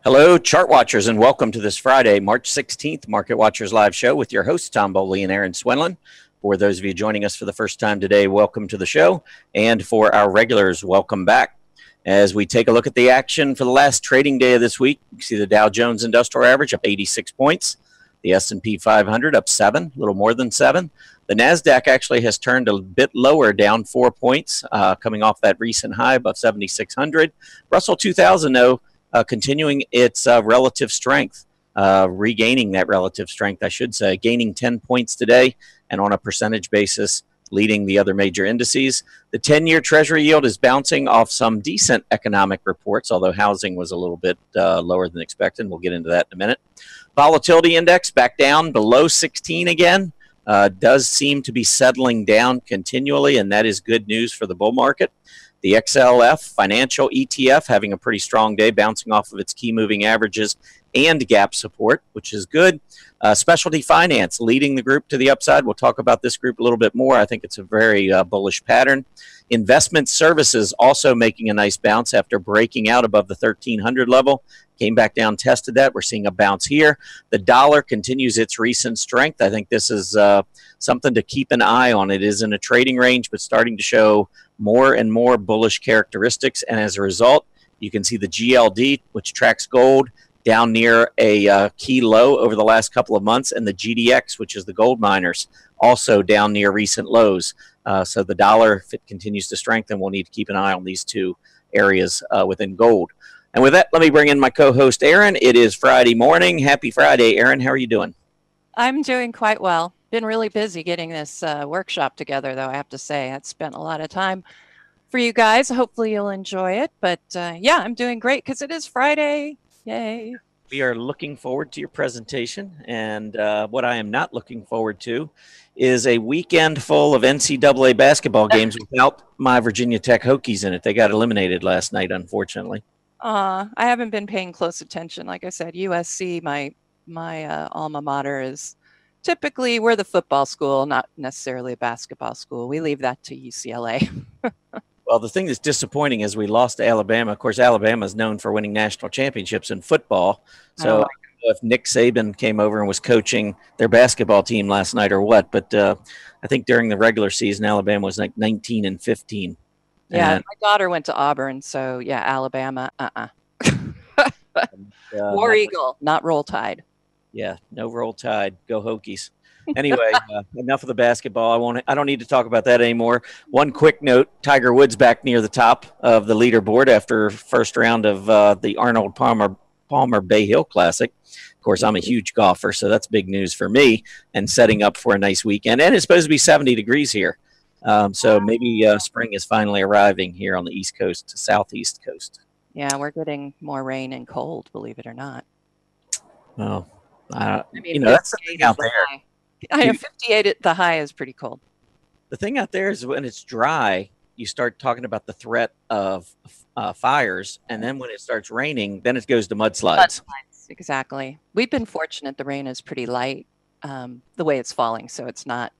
Hello, chart watchers, and welcome to this Friday, March 16th Market Watchers Live Show with your hosts, Tom Bowley and Erin Swinlin. For those of you joining us for the first time today, welcome to the show. And for our regulars, welcome back. As we take a look at the action for the last trading day of this week, you can see the Dow Jones Industrial Average up 86 points, the S&P 500 up 7, a little more than 7. The NASDAQ actually has turned a bit lower, down 4 points, coming off that recent high above 7,600. Russell 2000, though, continuing its relative strength, regaining that relative strength, I should say, gaining 10 points today, and on a percentage basis, leading the other major indices. The 10-year Treasury yield is bouncing off some decent economic reports, although housing was a little bit lower than expected. We'll get into that in a minute. Volatility index back down below 16 again. Does seem to be settling down continually, and that is good news for the bull market. The XLF financial ETF having a pretty strong day, bouncing off of its key moving averages and gap support, which is good. Specialty finance leading the group to the upside. We'll talk about this group a little bit more. I think it's a very bullish pattern. Investment services also making a nice bounce after breaking out above the 1300 level. Came back down, tested that. We're seeing a bounce here. The dollar continues its recent strength. I think this is something to keep an eye on. It is in a trading range, but starting to show more and more bullish characteristics. And as a result, you can see the GLD, which tracks gold, down near a key low over the last couple of months, and the GDX, which is the gold miners, also down near recent lows. So the dollar, if it continues to strengthen, we'll need to keep an eye on these two areas within gold. And with that, let me bring in my co-host, Erin. It is Friday morning. Happy Friday, Erin. How are you doing? I'm doing quite well. Been really busy getting this workshop together, though, I have to say. I've spent a lot of time for you guys. Hopefully you'll enjoy it. But yeah, I'm doing great because it is Friday. Yay. We are looking forward to your presentation. And what I am not looking forward to is a weekend full of NCAA basketball games without my Virginia Tech Hokies in it. They got eliminated last night, unfortunately. I haven't been paying close attention. Like I said, USC, my alma mater, is typically, we're the football school, not necessarily a basketball school. We leave that to UCLA. Well, the thing that's disappointing is we lost to Alabama. Of course, Alabama is known for winning national championships in football. So I don't know if Nick Saban came over and was coaching their basketball team last night or what. But I think during the regular season, Alabama was like 19-15. Yeah, and my daughter went to Auburn. So, yeah, Alabama, War Eagle, not Roll Tide. Yeah, no Roll Tide. Go Hokies. Anyway, enough of the basketball. I don't need to talk about that anymore. One quick note, Tiger Woods back near the top of the leaderboard after first round of the Arnold Palmer Bay Hill Classic. Of course, I'm a huge golfer, so that's big news for me and setting up for a nice weekend. And it's supposed to be 70 degrees here. So maybe spring is finally arriving here on the East Coast to Southeast Coast. Yeah, we're getting more rain and cold, believe it or not. Well, I mean, that's the thing out there. I have 58 at the high is pretty cold. The thing out there is when it's dry, you start talking about the threat of fires. And then when it starts raining, then it goes to mudslides. Exactly. We've been fortunate. The rain is pretty light the way it's falling. So it's not,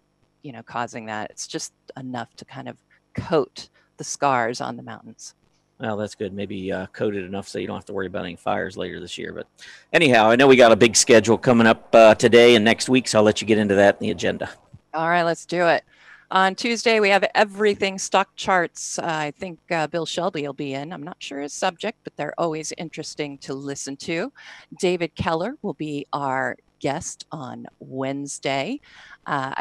causing that. It's just enough to kind of coat the scars on the mountains. Well, that's good. Maybe coated enough so you don't have to worry about any fires later this year. But anyhow, I know we got a big schedule coming up today and next week, so I'll let you get into that in the agenda. All right, let's do it. On Tuesday, we have everything stock charts. I think Bill Shelby will be in. I'm not sure his subject, but they're always interesting to listen to. David Keller will be our guest on Wednesday.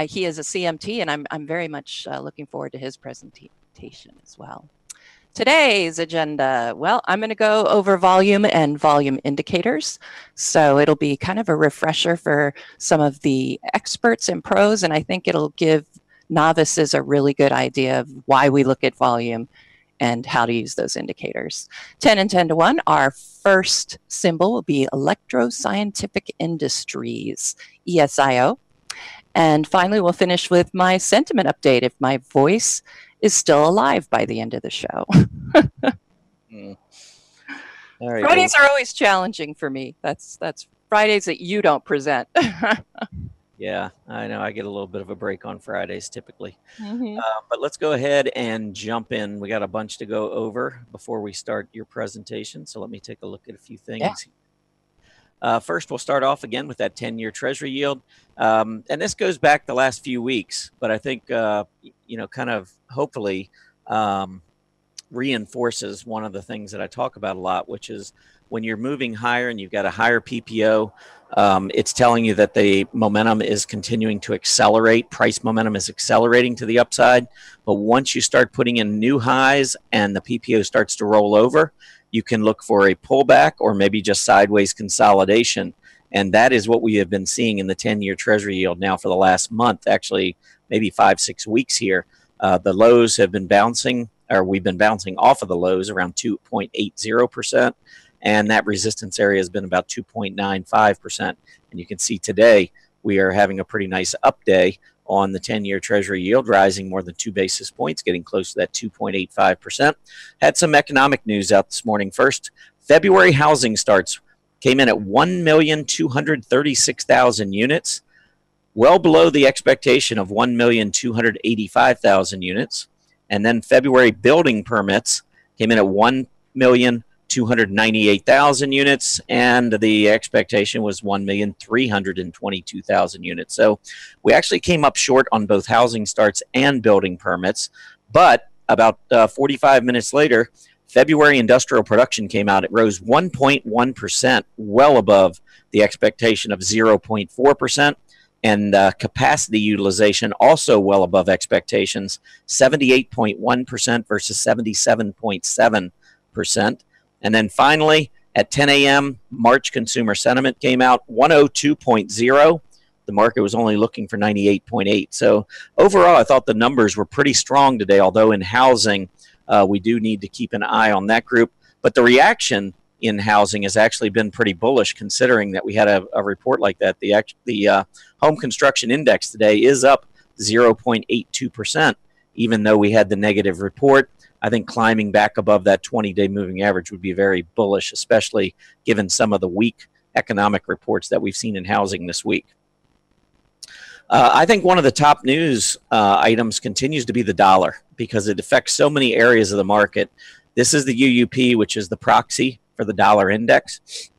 He is a CMT, and I'm very much looking forward to his presentation as well. Today's agenda, well, I'm going to go over volume and volume indicators. So it'll be kind of a refresher for some of the experts and pros, and I think it'll give novices a really good idea of why we look at volume and how to use those indicators. 10 and 10 to 1, our first symbol will be Electro Scientific Industries, ESIO. And finally, we'll finish with my sentiment update if my voice is still alive by the end of the show. All right, Fridays are always challenging for me. That's Fridays that you don't present. Yeah, I know. I get a little bit of a break on Fridays typically. But let's go ahead and jump in. We got a bunch to go over before we start your presentation. So let me take a look at a few things First, we'll start off again with that 10-year Treasury yield. And this goes back the last few weeks, but I think, kind of hopefully reinforces one of the things that I talk about a lot, which is when you're moving higher and you've got a higher PPO, it's telling you that the momentum is continuing to accelerate. Price momentum is accelerating to the upside. But once you start putting in new highs and the PPO starts to roll over, you can look for a pullback or maybe just sideways consolidation. And that is what we have been seeing in the 10-year Treasury yield now for the last month, actually maybe 5-6 weeks here. The lows have been bouncing, or we've been bouncing off of the lows around 2.80%. And that resistance area has been about 2.95%. And you can see today we are having a pretty nice up day on the 10-year Treasury yield, rising more than 2 basis points, getting close to that 2.85%. Had some economic news out this morning. First, February housing starts came in at 1,236,000 units, well below the expectation of 1,285,000 units. And then February building permits came in at 1,298,000 units, and the expectation was 1,322,000 units. So we actually came up short on both housing starts and building permits. But about 45 minutes later, February industrial production came out. It rose 1.1%, well above the expectation of 0.4%. And capacity utilization also well above expectations, 78.1% versus 77.7%. And then finally, at 10 a.m., March consumer sentiment came out, 102.0. The market was only looking for 98.8. So overall, I thought the numbers were pretty strong today, although in housing, we do need to keep an eye on that group. But the reaction in housing has actually been pretty bullish, considering that we had a report like that. The home construction index today is up 0.82%, even though we had the negative report. I think climbing back above that 20-day moving average would be very bullish, especially given some of the weak economic reports that we've seen in housing this week. I think one of the top news items continues to be the dollar, because it affects so many areas of the market. This is the UUP, which is the proxy for the dollar index.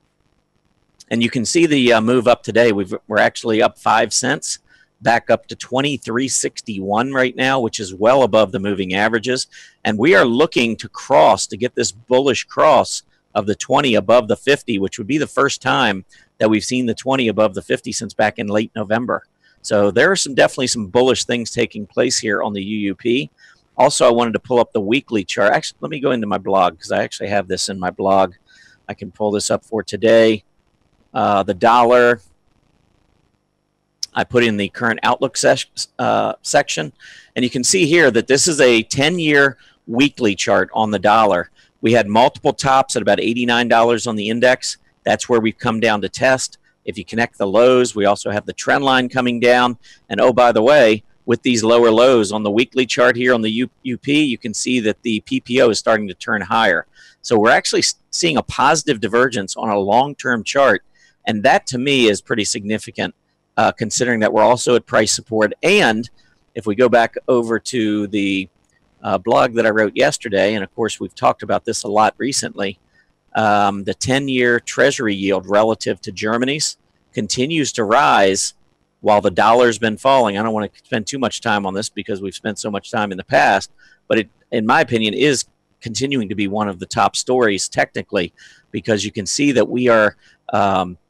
And you can see the move up today. We're actually up 5 cents, back up to 23.61 right now, which is well above the moving averages. And we are looking to get this bullish cross of the 20 above the 50, which would be the first time that we've seen the 20 above the 50 since back in late November. So there are definitely some bullish things taking place here on the UUP. Also, I wanted to pull up the weekly chart. Actually, let me go into my blog, because I actually have this in my blog. I can pull this up for today. The dollar, I put in the current outlook section, and you can see here that this is a 10-year weekly chart on the dollar. We had multiple tops at about $89 on the index. That's where we've come down to test. If you connect the lows, we also have the trend line coming down. And oh, by the way, with these lower lows on the weekly chart here on the UP, you can see that the PPO is starting to turn higher. So we're actually seeing a positive divergence on a long-term chart. And that, to me, is pretty significant, considering that we're also at price support. And if we go back over to the blog that I wrote yesterday, and of course we've talked about this a lot recently, the 10-year Treasury yield relative to Germany's continues to rise while the dollar's been falling. I don't want to spend too much time on this because we've spent so much time in the past, but it, in my opinion, is continuing to be one of the top stories technically, because you can see that we are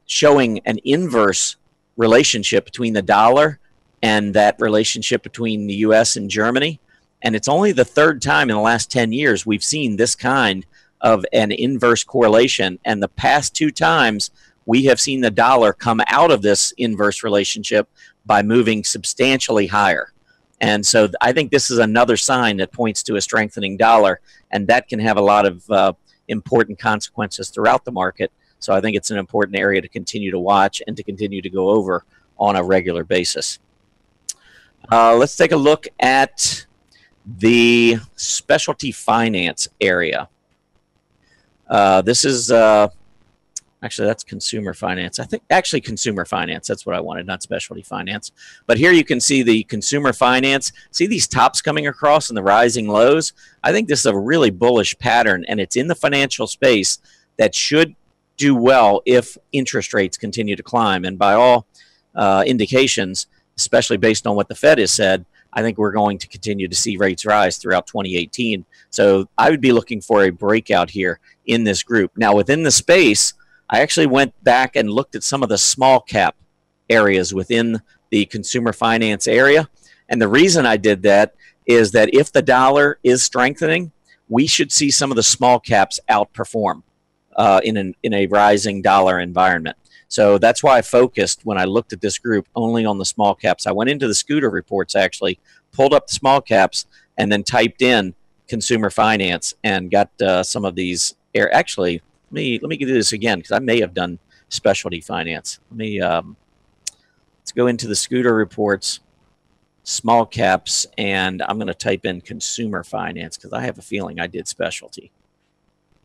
showing an inverse relationship between the dollar and that relationship between the U.S. and Germany. And it's only the third time in the last 10 years we've seen this kind of an inverse correlation. And the past 2 times we have seen the dollar come out of this inverse relationship by moving substantially higher. And so I think this is another sign that points to a strengthening dollar, and that can have a lot of important consequences throughout the market. So I think it's an important area to continue to watch and to continue to go over on a regular basis. Let's take a look at the specialty finance area. This is actually, that's consumer finance. I think actually consumer finance, that's what I wanted, not specialty finance. But here you can see the consumer finance. See these tops coming across and the rising lows? I think this is a really bullish pattern, and it's in the financial space that should do well if interest rates continue to climb. And by all indications, especially based on what the Fed has said, I think we're going to continue to see rates rise throughout 2018. So I would be looking for a breakout here in this group. Now, within the space, I actually went back and looked at some of the small cap areas within the consumer finance area. And the reason I did that is that if the dollar is strengthening, we should see some of the small caps outperform in a rising dollar environment. So that's why I focused, when I looked at this group, only on the small caps. I went into the scooter reports, actually, pulled up the small caps, and then typed in consumer finance and got some of these. Actually, let me do this again, because I may have done specialty finance. Let's go into the scooter reports, small caps, and I'm going to type in consumer finance, because I have a feeling I did specialty.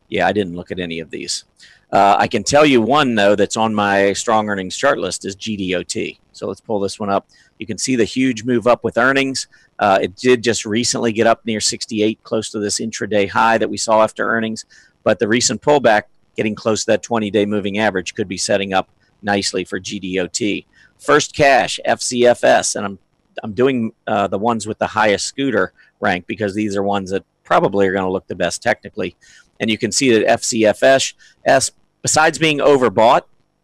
Yeah, I didn't look at any of these. I can tell you one, though, that's on my strong earnings chart list is GDOT. So let's pull this one up. You can see the huge move up with earnings. It did just recently get up near 68, close to this intraday high that we saw after earnings. But the recent pullback, getting close to that 20-day moving average, could be setting up nicely for GDOT. First Cash, FCFS, and I'm doing the ones with the highest scooter rank, because these are ones that probably are going to look the best technically. And you can see that FCFS, besides being overbought,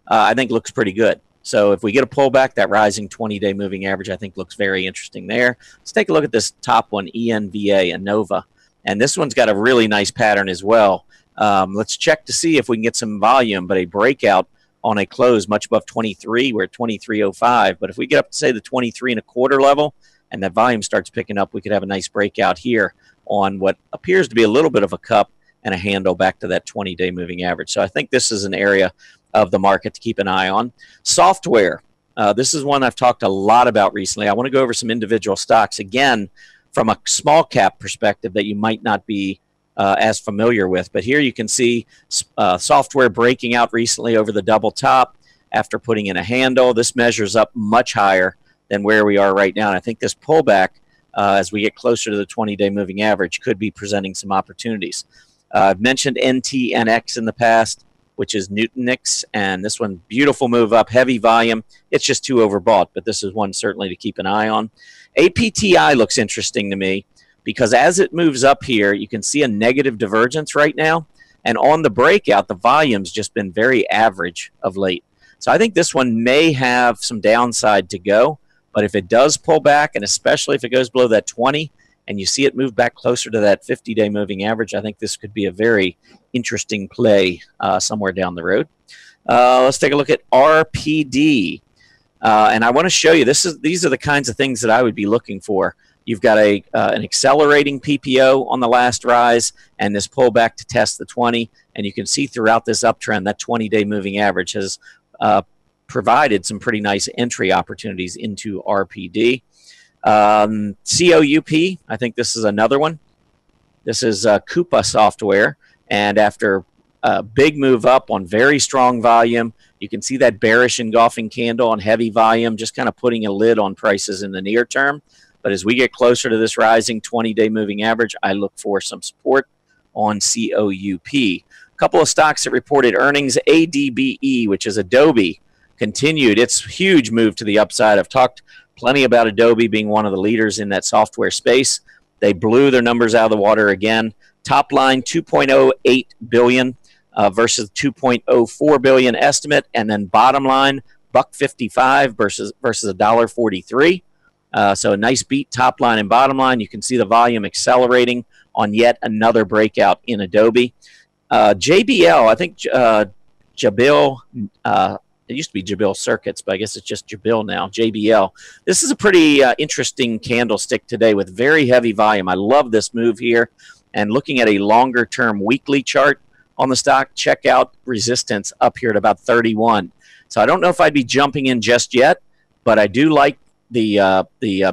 I think looks pretty good. So if we get a pullback, that rising 20-day moving average, I think looks very interesting there. Let's take a look at this top one, ENVA, Innova. And this one's got a really nice pattern as well. Let's check to see if we can get some volume, but a breakout on a close much above 23. We're at 23.05. But if we get up to, say, the 23.25 level, and that volume starts picking up, we could have a nice breakout here on what appears to be a little bit of a cup and a handle back to that 20-day moving average. So I think this is an area of the market to keep an eye on. Software. This is one I've talked a lot about recently. I want to go over some individual stocks, again, from a small cap perspective that you might not be as familiar with. But here you can see software breaking out recently over the double top after putting in a handle. This measures up much higher than where we are right now. And I think this pullback, as we get closer to the 20-day moving average, could be presenting some opportunities. I've mentioned NTNX in the past, which is Nutanix, and this one, beautiful move up, heavy volume. It's just too overbought, but this is one certainly to keep an eye on. APTI looks interesting to me, because as it moves up here, you can see a negative divergence right now, and on the breakout, the volume's just been very average of late. So I think this one may have some downside to go, but if it does pull back, and especially if it goes below that 20, and you see it move back closer to that 50-day moving average, I think this could be a very interesting play somewhere down the road. Let's take a look at RPD. And I want to show you, these are the kinds of things that I would be looking for. You've got an accelerating PPO on the last rise, and this pullback to test the 20. And you can see throughout this uptrend, that 20-day moving average has provided some pretty nice entry opportunities into RPD. COUP, I think this is another one. This is Coupa Software, and after a big move up on very strong volume, you can see that bearish engulfing candle on heavy volume, just kind of putting a lid on prices in the near term. But as we get closer to this rising 20-day moving average, I look for some support on COUP. A couple of stocks that reported earnings. ADBE, which is Adobe, continued its huge move to the upside. I've talked plenty about Adobe being one of the leaders in that software space. They blew their numbers out of the water again. Top line, $2.08 billion versus $2.04 billion estimate, and then bottom line, $1.55 versus $1.43. So a nice beat, top line and bottom line. You can see the volume accelerating on yet another breakout in Adobe. JBL, I think Jabil. It used to be Jabil Circuits, but I guess it's just Jabil now, JBL. This is a pretty interesting candlestick today with very heavy volume. I love this move here. And looking at a longer-term weekly chart on the stock, check out resistance up here at about 31. So I don't know if I'd be jumping in just yet, but I do like the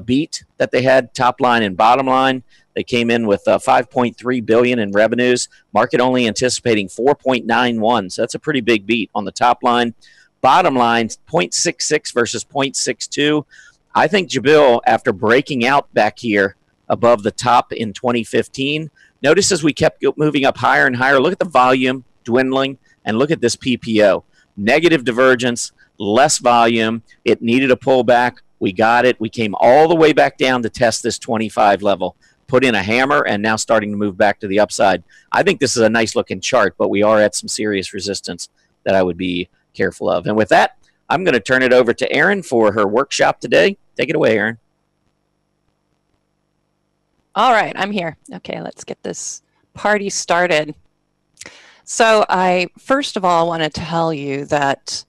beat that they had, top line and bottom line. They came in with $5.3 billion in revenues. Market only anticipating 4.91, so that's a pretty big beat on the top line. Bottom line, 0.66 versus 0.62. I think Jabil, after breaking out back here above the top in 2015, notice as we kept moving up higher and higher, look at the volume dwindling. And look at this PPO. Negative divergence, less volume. It needed a pullback. We got it. We came all the way back down to test this 25 level, put in a hammer, and now starting to move back to the upside. I think this is a nice looking chart, but we are at some serious resistance that I would be careful of. And with that, I'm going to turn it over to Erin for her workshop today. Take it away, Erin. All right, I'm here. Okay, let's get this party started. So I first of all want to tell you that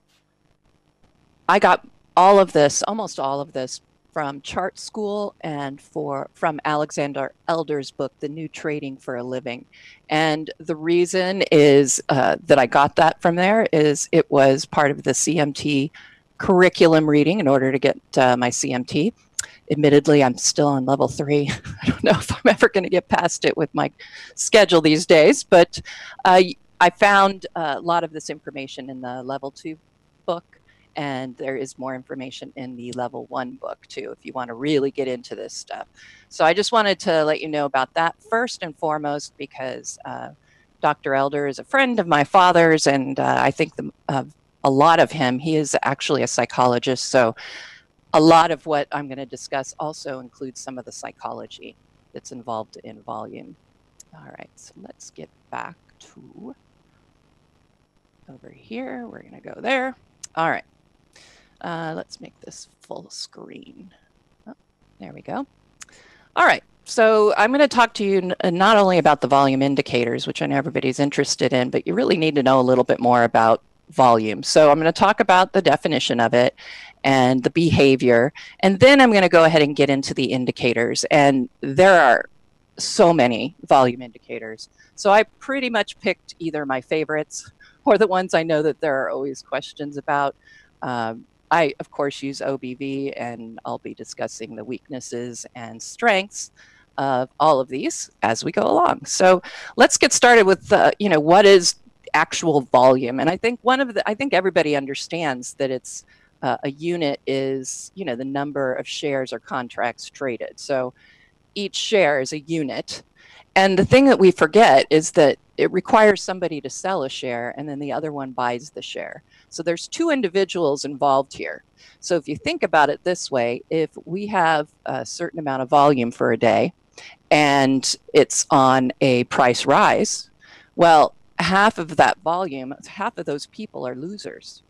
I got all of this, almost all of this, from Chart School and from Alexander Elder's book, The New Trading for a Living. And the reason is that I got that from there is it was part of the CMT curriculum reading in order to get my CMT. Admittedly, I'm still on level 3. I don't know if I'm ever going to get past it with my schedule these days, but I found a lot of this information in the level 2 book. And there is more information in the level 1 book too, if you want to really get into this stuff. So I just wanted to let you know about that first and foremost, because Dr. Elder is a friend of my father's, and I think a lot of him, he is actually a psychologist. So a lot of what I'm going to discuss also includes some of the psychology that's involved in volume. All right, so let's get back to over here. We're going to go there. All right. Let's make this full screen. Oh, there we go. All right, so I'm going to talk to you not only about the volume indicators, which I know everybody's interested in, but you really need to know a little bit more about volume. So I'm going to talk about the definition of it and the behavior, and then I'm going to go ahead and get into the indicators. And there are so many volume indicators. So I pretty much picked either my favorites or the ones I know that there are always questions about. I, of course, use OBV, and I'll be discussing the weaknesses and strengths of all of these as we go along. So let's get started with, what is actual volume? And I think I think everybody understands that it's a unit is, the number of shares or contracts traded. So each share is a unit. And the thing that we forget is that it requires somebody to sell a share, and then the other one buys the share. So there's 2 individuals involved here. So if you think about it this way, if we have a certain amount of volume for a day and it's on a price rise, well, half of that volume, half of those people are losers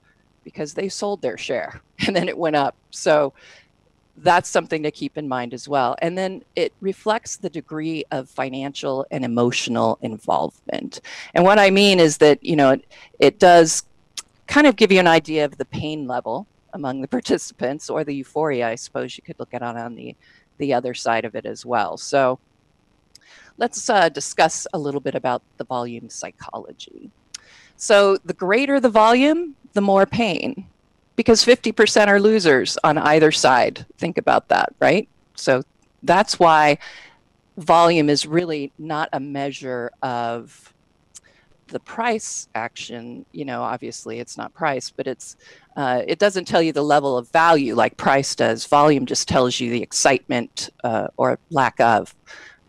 because they sold their share and then it went up. So that's something to keep in mind as well. And then it reflects the degree of financial and emotional involvement. And what I mean is that, it does kind of give you an idea of the pain level among the participants, or the euphoria, I suppose you could look at it on the other side of it as well. So let's discuss a little bit about the volume psychology. So the greater the volume, the more pain, because 50% are losers on either side. Think about that, right? So that's why volume is really not a measure of the price action. Obviously it's not price, but it doesn't tell you the level of value like price does. Volume just tells you the excitement or lack of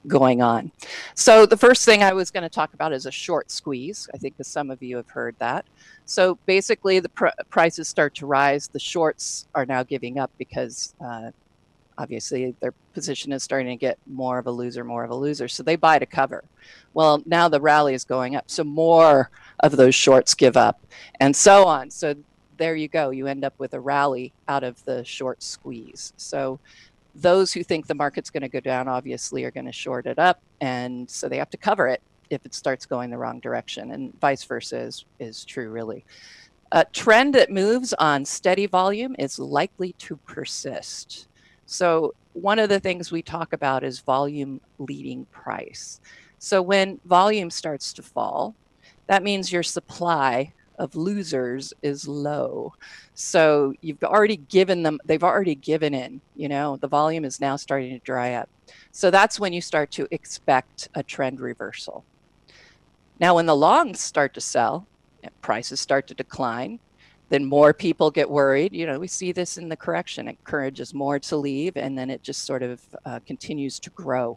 going on. So the first thing I was going to talk about is a short squeeze. I think that some of you have heard that. So basically the prices start to rise. The shorts are now giving up because obviously their position is starting to get more of a loser. So they buy to cover. Well, now the rally is going up. So more of those shorts give up and so on. So there you go. You end up with a rally out of the short squeeze. So those who think the market's going to go down obviously are going to short it up. And so they have to cover it if it starts going the wrong direction, and vice versa is true really. A trend that moves on steady volume is likely to persist. So one of the things we talk about is volume leading price. So when volume starts to fall, that means your supply of losers is low. So you've already given them, they've already given in, the volume is now starting to dry up. So that's when you start to expect a trend reversal. Now, when the longs start to sell, prices start to decline, then more people get worried. We see this in the correction. It encourages more to leave, and then it just sort of continues to grow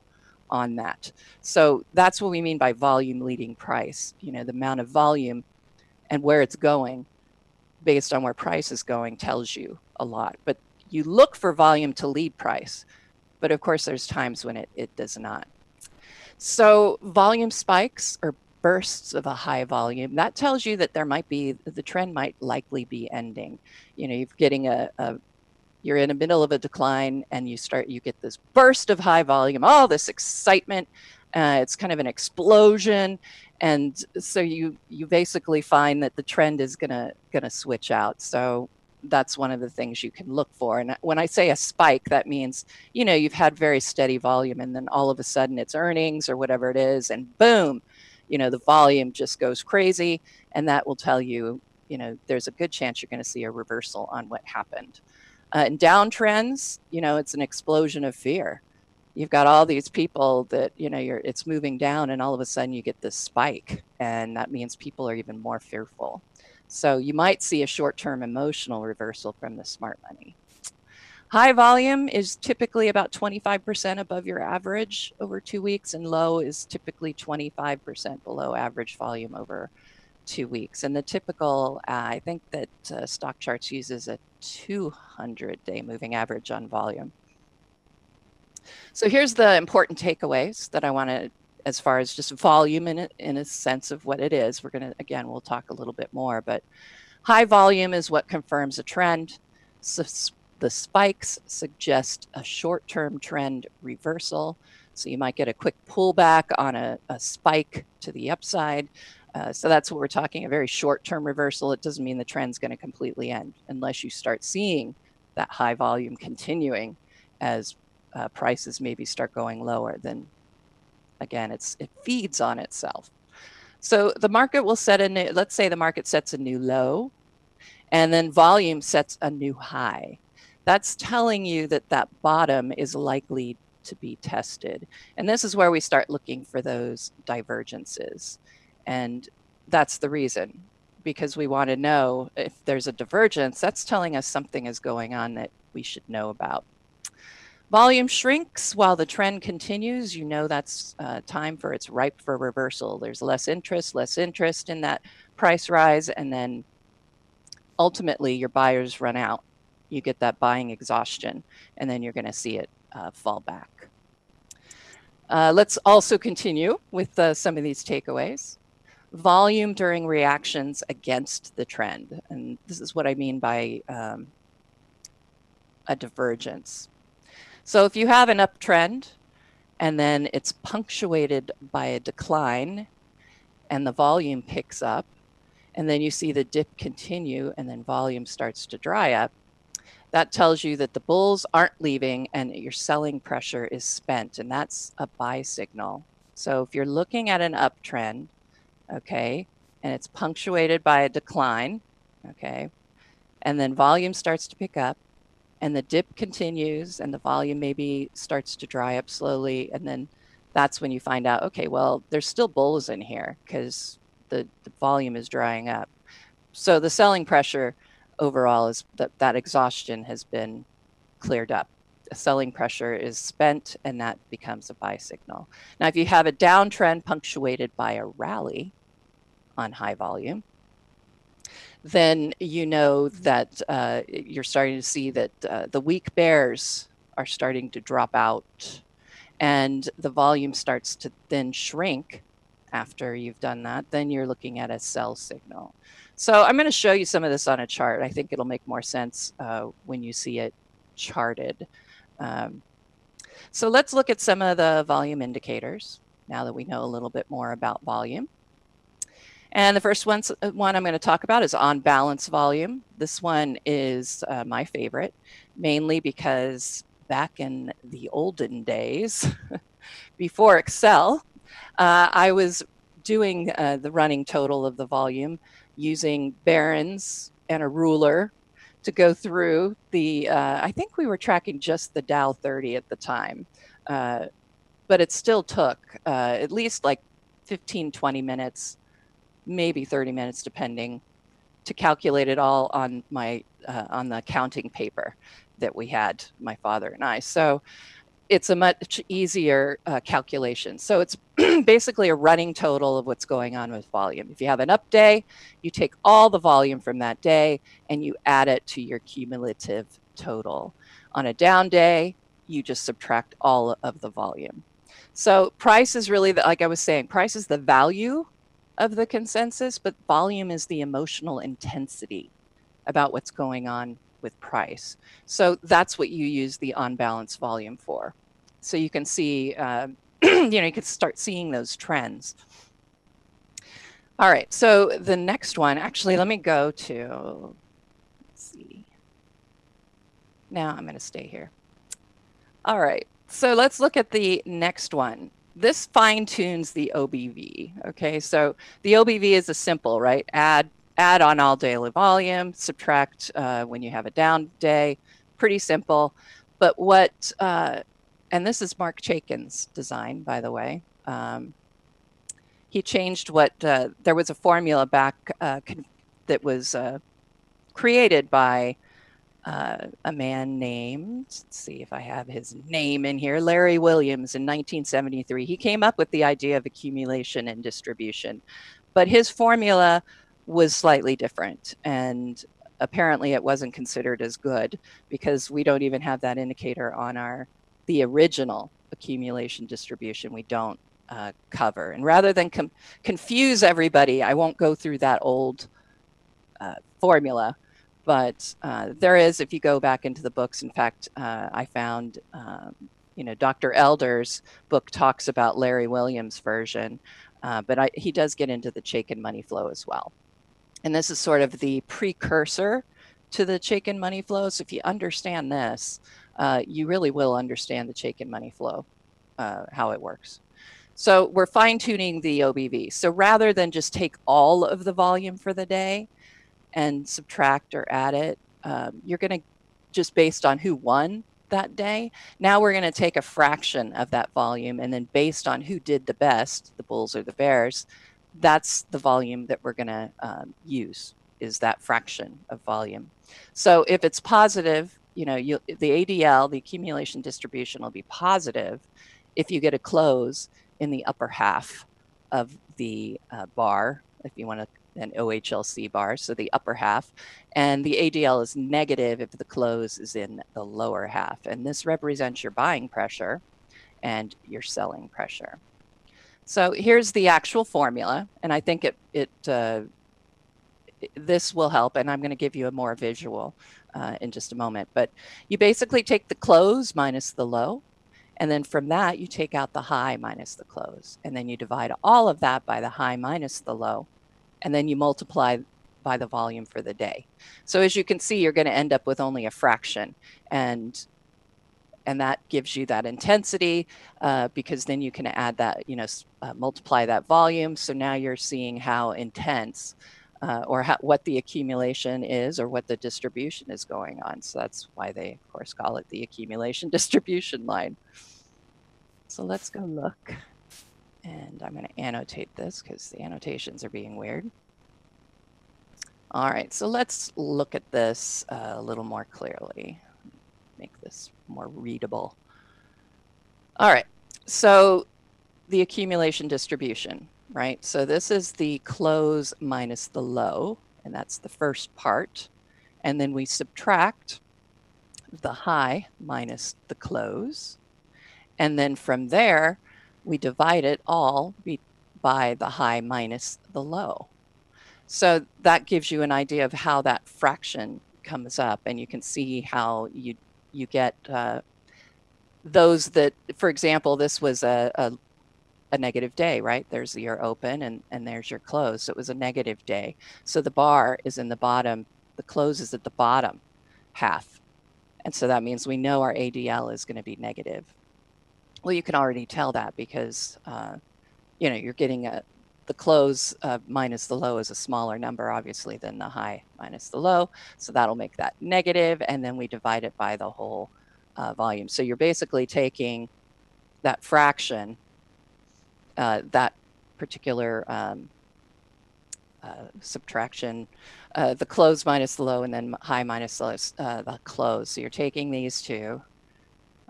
on that. So that's what we mean by volume leading price, the amount of volume. and where it's going based on where price is going tells you a lot. But you look for volume to lead price. But of course, there's times when it does not. So volume spikes or bursts of a high volume, that tells you that the trend might likely be ending. You're getting you're in the middle of a decline and you get this burst of high volume, all this excitement. It's kind of an explosion. And so you basically find that the trend is gonna switch out. So that's one of the things you can look for. And when I say a spike, that means, you've had very steady volume and then all of a sudden it's earnings or whatever it is, and boom, the volume just goes crazy. And that will tell you, there's a good chance you're going to see a reversal on what happened. In downtrends, it's an explosion of fear. You've got all these people that, it's moving down and all of a sudden you get this spike, and that means people are even more fearful. So you might see a short-term emotional reversal from the smart money. High volume is typically about 25% above your average over 2 weeks, and low is typically 25% below average volume over 2 weeks. And the typical, I think that Stock Charts uses a 200-day moving average on volume. So here's the important takeaways that I want to, as far as just volume in a sense of what it is. We'll talk a little bit more, but high volume is what confirms a trend. So the spikes suggest a short-term trend reversal. So you might get a quick pullback on a spike to the upside. So that's what we're talking, a very short-term reversal. It doesn't mean the trend's going to completely end unless you start seeing that high volume continuing as prices maybe start going lower. Then again, it feeds on itself. So the market will let's say the market sets a new low and then volume sets a new high. That's telling you that bottom is likely to be tested. And this is where we start looking for those divergences. And that's the reason, because we want to know if there's a divergence, that's telling us something is going on that we should know about. Volume shrinks while the trend continues. That's time for it's ripe for reversal. There's less interest in that price rise, and then ultimately your buyers run out. You get that buying exhaustion, and then you're going to see it fall back. Let's also continue with some of these takeaways. Volume during reactions against the trend. And this is what I mean by a divergence. So if you have an uptrend and then it's punctuated by a decline and the volume picks up, and then you see the dip continue and then volume starts to dry up, that tells you that the bulls aren't leaving and your selling pressure is spent, and that's a buy signal. So if you're looking at an uptrend, okay, and it's punctuated by a decline, okay, and then volume starts to pick up and the dip continues and the volume maybe starts to dry up slowly, and then that's when you find out, okay, well, there's still bulls in here because the volume is drying up. So the selling pressure overall is that exhaustion has been cleared up. The selling pressure is spent, and that becomes a buy signal. Now, if you have a downtrend punctuated by a rally on high volume, then you know that you're starting to see that the weak bears are starting to drop out, and the volume starts to then shrink after you've done that. Then you're looking at a sell signal. So I'm going to show you some of this on a chart. I think it'll make more sense when you see it charted. So let's look at some of the volume indicators now that we know a little bit more about volume. And the first one I'm going to talk about is on balance volume. This one is my favorite, mainly because back in the olden days, before Excel, I was doing the running total of the volume using barons and a ruler to go through the, I think we were tracking just the Dow 30 at the time, but it still took at least like 15, 20 minutes, maybe 30 minutes, depending, to calculate it all on my on the counting paper that we had, my father and I. So it's a much easier calculation. So it's basically a running total of what's going on with volume. If you have an up day, you take all the volume from that day and you add it to your cumulative total. On a down day, you just subtract all of the volume. So price is really, like I was saying, price is the value of the consensus, but volume is the emotional intensity about what's going on with price. So that's what you use the on balance volume for. So you can see, you can start seeing those trends. All right, so the next one, actually, let me go to, let's see. Now I'm going to stay here. All right, so let's look at the next one. This fine tunes the OBV. Okay, so the OBV is a simple, right? Add on all daily volume, subtract when you have a down day. Pretty simple. But what, and this is Mark Chaikin's design, by the way. He changed what, there was a formula back that was created by a man named, let's see if I have his name in here, Larry Williams in 1973. He came up with the idea of accumulation and distribution, but his formula was slightly different, and apparently it wasn't considered as good because we don't even have that indicator on the original accumulation distribution. We don't cover. And rather than confuse everybody, I won't go through that old formula. But there is, if you go back into the books, in fact, I found, Dr. Elder's book talks about Larry Williams' version, but he does get into the Chaikin money flow as well. And this is sort of the precursor to the Chaikin money flow. So if you understand this, you really will understand the Chaikin money flow, how it works. So we're fine-tuning the OBV. So rather than just take all of the volume for the day and subtract or add it, you're going to, just based on who won that day, now we're going to take a fraction of that volume, and then based on who did the best, the bulls or the bears, that's the volume that we're going to use, is that fraction of volume. So if it's positive, the ADL, the accumulation distribution, will be positive if you get a close in the upper half of the bar, if you want an OHLC bar, so the upper half, and the ADL is negative if the close is in the lower half. And this represents your buying pressure and your selling pressure. So here's the actual formula, and I think this will help, and I'm going to give you a more visual in just a moment. But you basically take the close minus the low, and then from that you take out the high minus the close, and then you divide all of that by the high minus the low, and then you multiply by the volume for the day. So as you can see, you're going to end up with only a fraction, and that gives you that intensity because then you can add that, multiply that volume. So now you're seeing how intense or what the accumulation is or what the distribution is going on. So that's why they, of course, call it the accumulation distribution line. So let's go look. And I'm going to annotate this because the annotations are being weird. All right, so let's look at this a little more clearly. Make this more readable. All right, so the accumulation distribution, right? So this is the close minus the low, and that's the first part. And then we subtract the high minus the close. And then from there, we divide it all by the high minus the low. So that gives you an idea of how that fraction comes up, and you can see how you get those that, for example, this was a negative day, right? There's your open and there's your close. So it was a negative day. So the bar is in the bottom, the close is at the bottom half. And so that means we know our ADL is going to be negative. Well, you can already tell that because, you're getting the close minus the low is a smaller number, obviously, than the high minus the low. So that'll make that negative, and then we divide it by the whole volume. So you're basically taking that fraction, that particular subtraction, the close minus the low, and then high minus the close. So you're taking these two,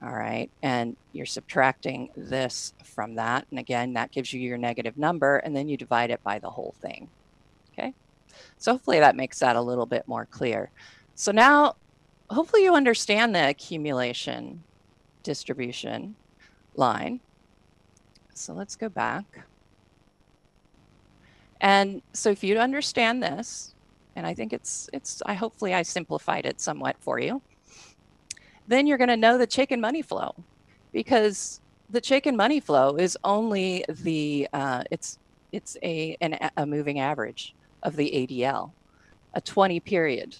All right, and you're subtracting this from that. And again, that gives you your negative number, and then you divide it by the whole thing. Okay, so hopefully that makes that a little bit more clear. So now, hopefully you understand the accumulation distribution line. So let's go back. And so if you understand this, and I think hopefully I simplified it somewhat for you, then you're going to know the chicken money flow, because the chicken money flow is only the, it's a moving average of the ADL, a 20 period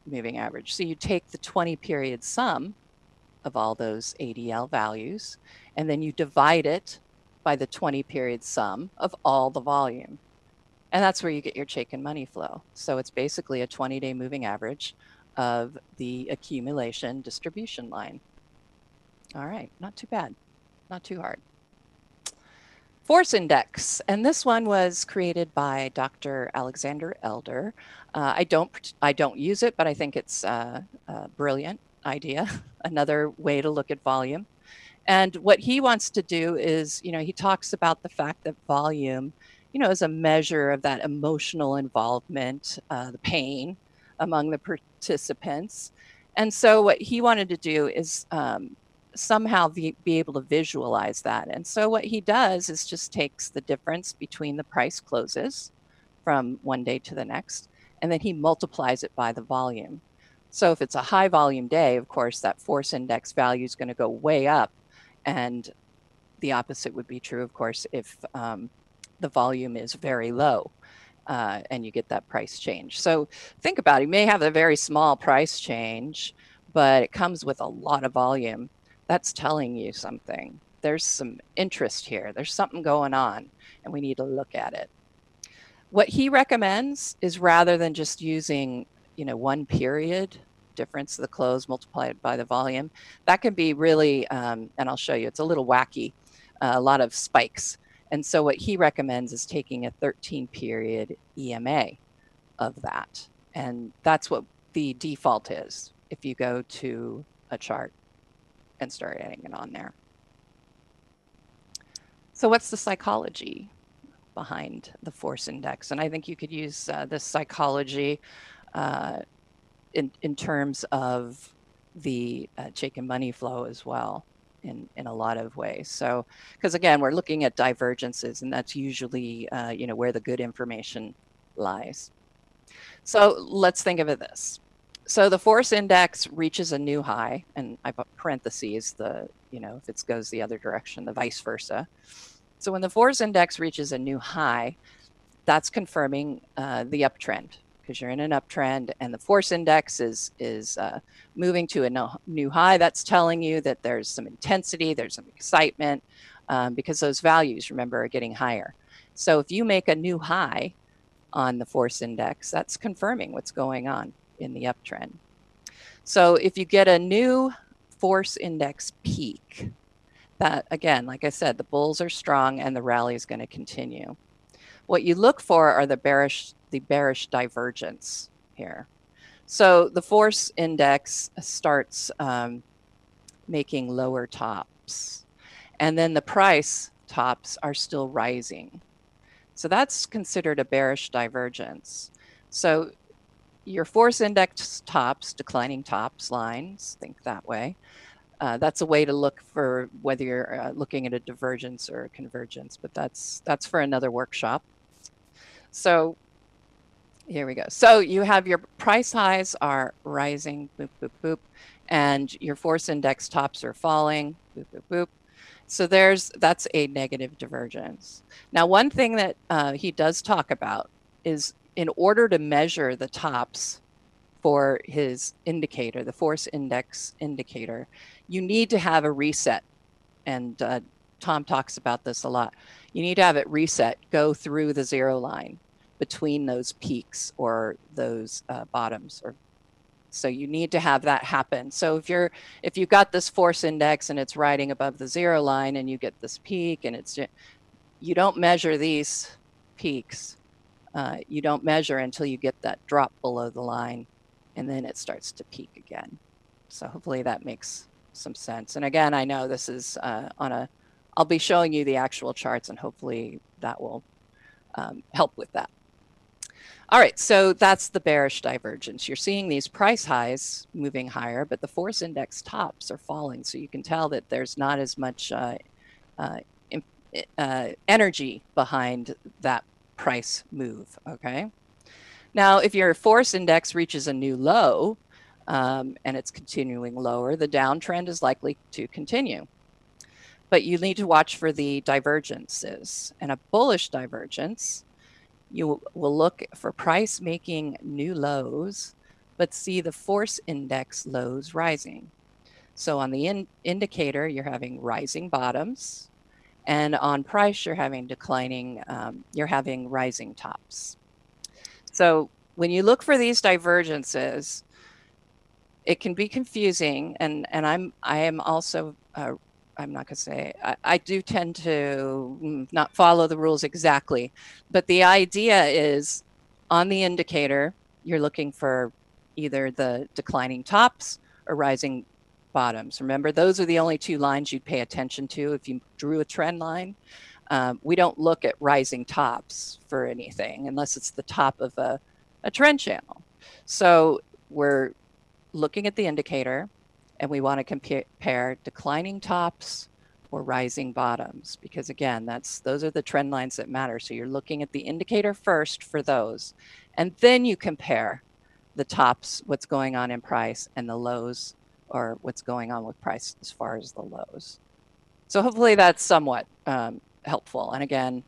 moving average. So you take the 20 period sum of all those ADL values, and then you divide it by the 20 period sum of all the volume. And that's where you get your chicken money flow. So it's basically a 20-day moving average of the accumulation distribution line. All right, not too bad, not too hard. Force index, and this one was created by Dr. Alexander Elder. I don't use it, but I think it's a brilliant idea. Another way to look at volume. And what he wants to do is, he talks about the fact that volume, is a measure of that emotional involvement, the pain among the participants. And so what he wanted to do is somehow be able to visualize that. And so what he does is just takes the difference between the price closes from one day to the next, and then he multiplies it by the volume. So if it's a high volume day, of course, that force index value is going to go way up. And the opposite would be true, of course, if the volume is very low and you get that price change. So think about it. You may have a very small price change, but it comes with a lot of volume. That's telling you something. There's some interest here. There's something going on, and we need to look at it. What he recommends is, rather than just using, one period difference of the close multiplied by the volume, that can be really, and I'll show you, it's a little wacky, a lot of spikes. And so what he recommends is taking a 13 period EMA of that. And that's what the default is if you go to a chart and start adding it on there. So what's the psychology behind the force index? And I think you could use this psychology in terms of the chicken money flow as well in a lot of ways. So, because again, we're looking at divergences, and that's usually, where the good information lies. So let's think of it this. So the force index reaches a new high, and I put parentheses, if it goes the other direction, the vice versa. So when the force index reaches a new high, that's confirming the uptrend, because you're in an uptrend, and the force index is moving to a new high. That's telling you that there's some intensity, there's some excitement, because those values, remember, are getting higher. So if you make a new high on the force index, that's confirming what's going on in the uptrend. So if you get a new force index peak, that, again, like I said, the bulls are strong and the rally is going to continue. What you look for are the bearish divergence here. So the force index starts making lower tops, and then the price tops are still rising. So that's considered a bearish divergence. So your force index tops, declining tops lines, think that way. That's a way to look for whether you're looking at a divergence or a convergence, but that's for another workshop. So here we go. So you have your price highs are rising, boop, boop, boop, and your force index tops are falling, boop, boop, boop. So that's a negative divergence. Now, one thing that he does talk about is, in order to measure the tops for his indicator, the force index indicator, you need to have a reset. And Tom talks about this a lot. You need to have it reset, go through the zero line between those peaks or those bottoms. So you need to have that happen. So if you've got this force index and it's riding above the zero line and you get this peak, and you don't measure these peaks. You don't measure until you get that drop below the line, and then it starts to peak again. So hopefully that makes some sense. And again, I know this is I'll be showing you the actual charts, and hopefully that will help with that. All right, so that's the bearish divergence. You're seeing these price highs moving higher, but the force index tops are falling. So you can tell that there's not as much energy behind that price move, okay? Now, if your force index reaches a new low and it's continuing lower, the downtrend is likely to continue. But you need to watch for the divergences. And a bullish divergence, you will look for price making new lows, but see the force index lows rising. So on the indicator, you're having rising bottoms, and on price, you're having rising tops. So when you look for these divergences, it can be confusing, and I am also I'm not going to say, I do tend to not follow the rules exactly, but the idea is on the indicator, you're looking for either the declining tops or rising bottoms. Remember, those are the only two lines you'd pay attention to if you drew a trend line. We don't look at rising tops for anything unless it's the top of a trend channel. So we're looking at the indicator, and we want to compare declining tops or rising bottoms, because again, those are the trend lines that matter. So you're looking at the indicator first for those, and then you compare the tops, what's going on in price, and the lows, or what's going on with price as far as the lows. So hopefully that's somewhat helpful. And again,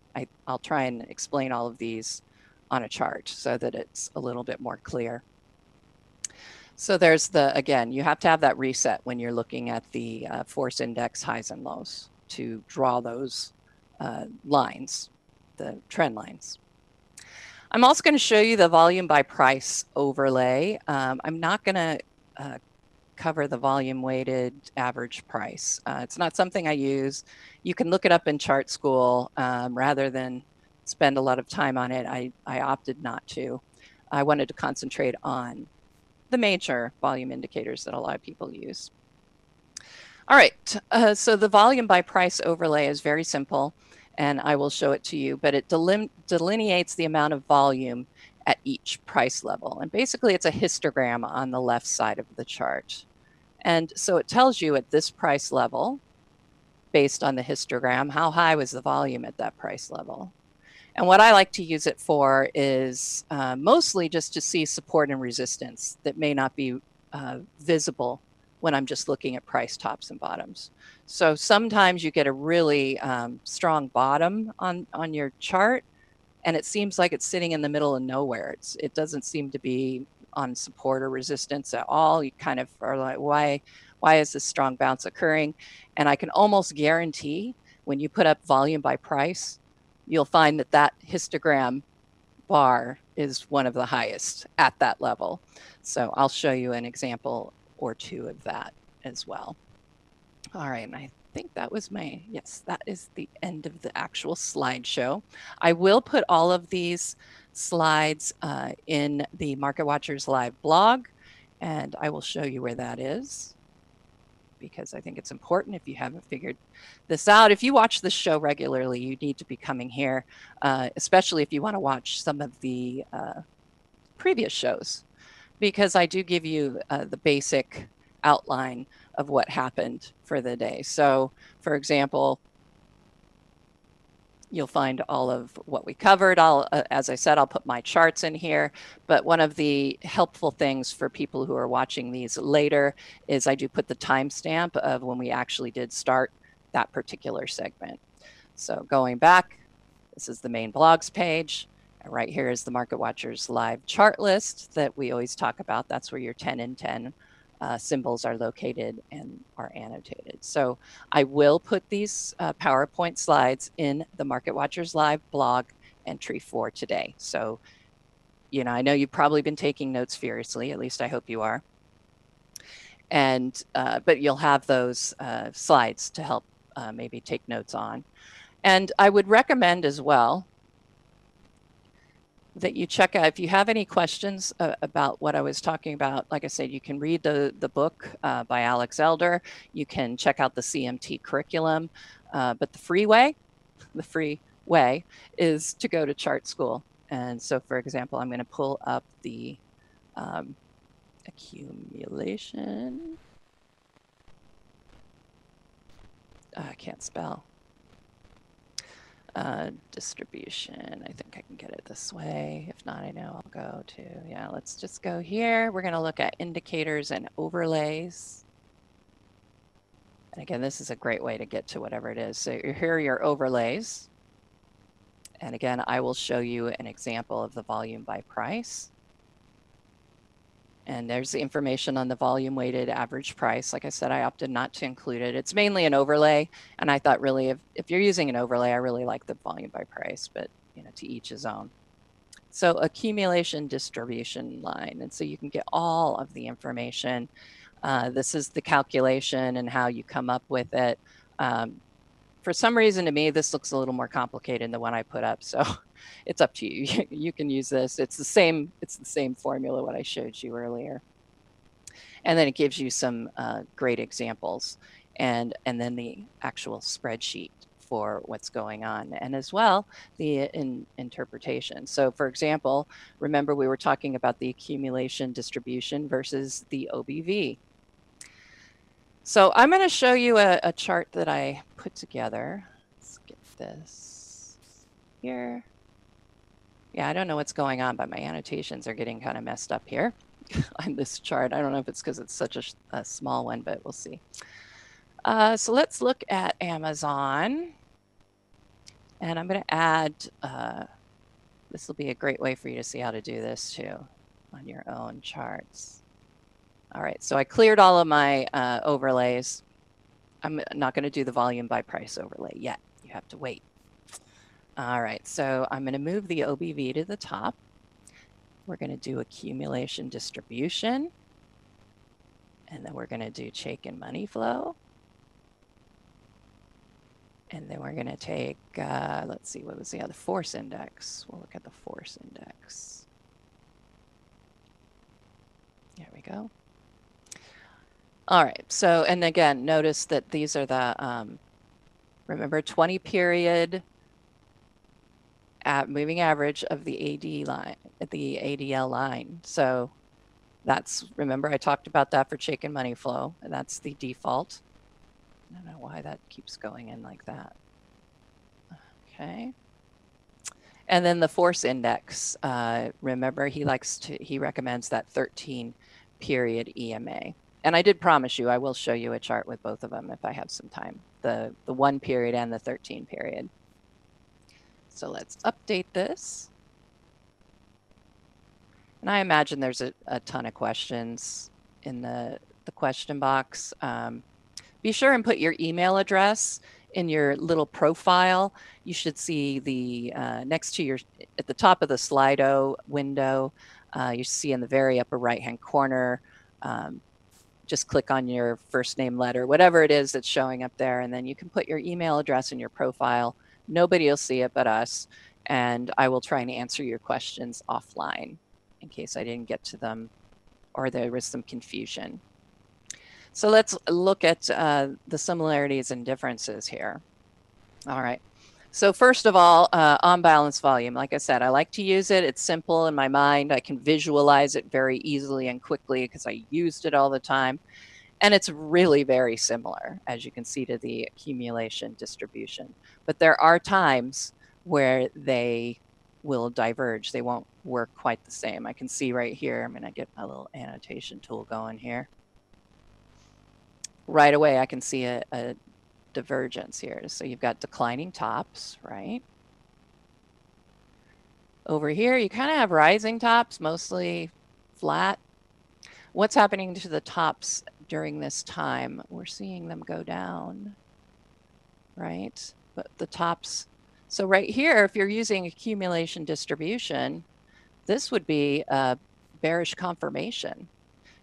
I'll try and explain all of these on a chart so that it's a little bit more clear. So there's again, you have to have that reset when you're looking at the force index highs and lows to draw those lines, the trend lines. I'm also going to show you the volume by price overlay. I'm not going to cover the volume weighted average price. It's not something I use. You can look it up in chart school rather than spend a lot of time on it. I opted not to. I wanted to concentrate on the major volume indicators that a lot of people use. All right, so the volume by price overlay is very simple, and I will show it to you, but it delineates the amount of volume at each price level. And basically it's a histogram on the left side of the chart. And so it tells you at this price level, based on the histogram, how high was the volume at that price level. And what I like to use it for is mostly just to see support and resistance that may not be visible when I'm just looking at price tops and bottoms. So sometimes you get a really strong bottom on your chart, and it seems like it's sitting in the middle of nowhere. It doesn't seem to be on support or resistance at all. You kind of are like, why is this strong bounce occurring? And I can almost guarantee when you put up volume by price, you'll find that that histogram bar is one of the highest at that level. So I'll show you an example or two of that as well. All right, and I think that was yes, that is the end of the actual slideshow. I will put all of these slides in the Market Watchers Live blog, and I will show you where that is, because I think it's important if you haven't figured this out. If you watch this show regularly, you need to be coming here, especially if you want to watch some of the previous shows, because I do give you the basic outline of what happened for the day. So, for example, you'll find all of what we covered. As I said, I'll put my charts in here. But one of the helpful things for people who are watching these later is I do put the timestamp of when we actually did start that particular segment. So going back, this is the main blogs page. And right here is the Market Watchers Live chart list that we always talk about. That's where your 10 and 10 symbols are located and are annotated. So I will put these PowerPoint slides in the Market Watchers Live blog entry for today. So, you know, I know you've probably been taking notes furiously, at least I hope you are. And, but you'll have those slides to help maybe take notes on. And I would recommend as well that you check out. If you have any questions about what I was talking about, like I said, you can read the book by Alex Elder. You can check out the CMT curriculum, but the free way is to go to Chart School. And so, for example, I'm going to pull up the accumulation. I can't spell. Distribution. I think I can get it this way. If not, I know I'll go to, yeah, let's just go here. We're going to look at indicators and overlays. And again, this is a great way to get to whatever it is. So here are your overlays. And again, I will show you an example of the volume by price. And there's the information on the volume weighted average price. Like I said, I opted not to include it. It's mainly an overlay. And I thought really if you're using an overlay, I really like the volume by price, but you know, to each his own. So accumulation distribution line. And so you can get all of the information. This is the calculation and how you come up with it. For some reason to me, this looks a little more complicated than the one I put up. So it's up to you. You can use this. It's the same formula what I showed you earlier. And then it gives you some great examples and then the actual spreadsheet for what's going on, and as well the interpretation. So for example, remember we were talking about the accumulation distribution versus the OBV. So I'm going to show you a chart that I put together. Let's get this here. Yeah, I don't know what's going on, but my annotations are getting kind of messed up here on this chart. I don't know if it's because it's such a small one, but we'll see. So let's look at Amazon. And I'm going to add, this will be a great way for you to see how to do this too on your own charts. All right, so I cleared all of my overlays. I'm not going to do the volume by price overlay yet. You have to wait. All right, so I'm going to move the OBV to the top. We're going to do accumulation distribution. And then we're going to do Chaikin money flow. And then we're going to take, let's see, what was the other? Force index. We'll look at the force index. There we go. All right, so, and again, notice that these are the, remember 20 period moving average of the AD line, the ADL line. So that's, remember I talked about that for Chaikin money flow, and that's the default. I don't know why that keeps going in like that. Okay. And then the force index, remember he recommends that 13 period EMA. And I did promise you I will show you a chart with both of them if I have some time, the 1 period and the 13 period. So let's update this. And I imagine there's a ton of questions in the question box. Be sure and put your email address in your little profile. You should see the next to your, at the top of the Slido window, you see in the very upper right-hand corner, just click on your first name letter, whatever it is that's showing up there, and then you can put your email address in your profile. Nobody will see it but us, and I will try and answer your questions offline in case I didn't get to them or there was some confusion. So let's look at the similarities and differences here. All right. So first of all, on balance volume, like I said, I like to use it. It's simple in my mind. I can visualize it very easily and quickly because I used it all the time. And it's really very similar, as you can see, to the accumulation distribution. But there are times where they will diverge. They won't work quite the same. I can see right here, I'm going to get my little annotation tool going here. Right away, I can see a divergence here. So you've got declining tops, right? Over here, you kind of have rising tops, mostly flat. What's happening to the tops during this time? We're seeing them go down, right? But the tops, so right here, if you're using accumulation distribution, this would be a bearish confirmation